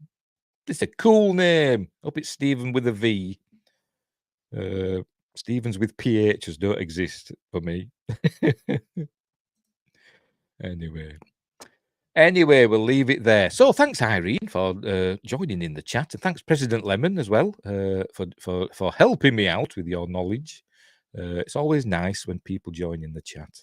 It's a cool name. Hope it's Stephen with a V. Stevens with PHs don't exist for me. Anyway, we'll leave it there. So thanks, Irene, for joining in the chat, and thanks, President Lemon, as well, for helping me out with your knowledge. It's always nice when people join in the chat,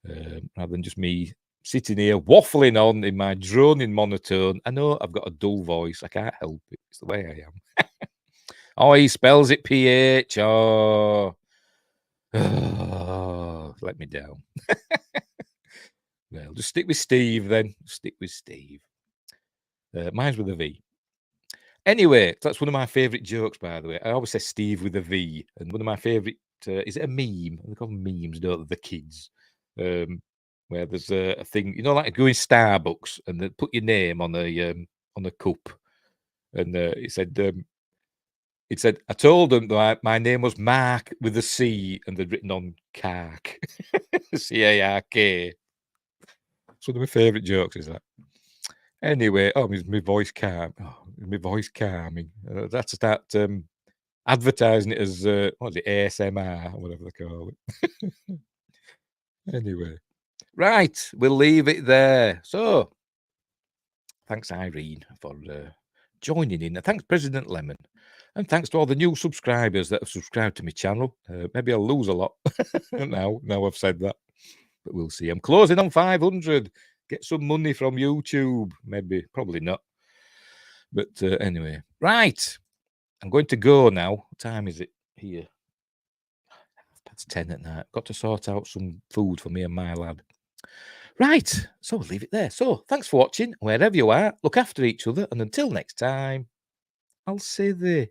rather than just me sitting here waffling on in my droning monotone. I know I've got a dull voice. I can't help it. It's the way I am. Oh, he spells it PH. Oh, let me down. Well, just stick with Steve then. Stick with Steve. Mine's with a V. Anyway, that's one of my favourite jokes, by the way. I always say Steve with a V. And one of my favourite, is it a meme? They call them memes, don't they? The kids. Where there's a thing, like going Starbucks and they put your name on a cup. And it said, I told them that my name was Mark with a C and they'd written on Cark. C-A-R-K. It's one of my favourite jokes, is that. Anyway, my voice calm. My voice calming. That's that advertising it as what is it, ASMR or whatever they call it. Anyway, right, we'll leave it there. So, thanks, Irene, for joining in. Thanks, President Lemon, and thanks to all the new subscribers that have subscribed to my channel. Maybe I'll lose a lot now I've said that, but we'll see. I'm closing on 500. Get some money from YouTube. Maybe, probably not. But anyway, right. I'm going to go now. What time is it here? 10 at night. Got to sort out some food for me and my lad. Right, so we'll leave it there. So thanks for watching. Wherever you are, look after each other, and until next time, I'll say the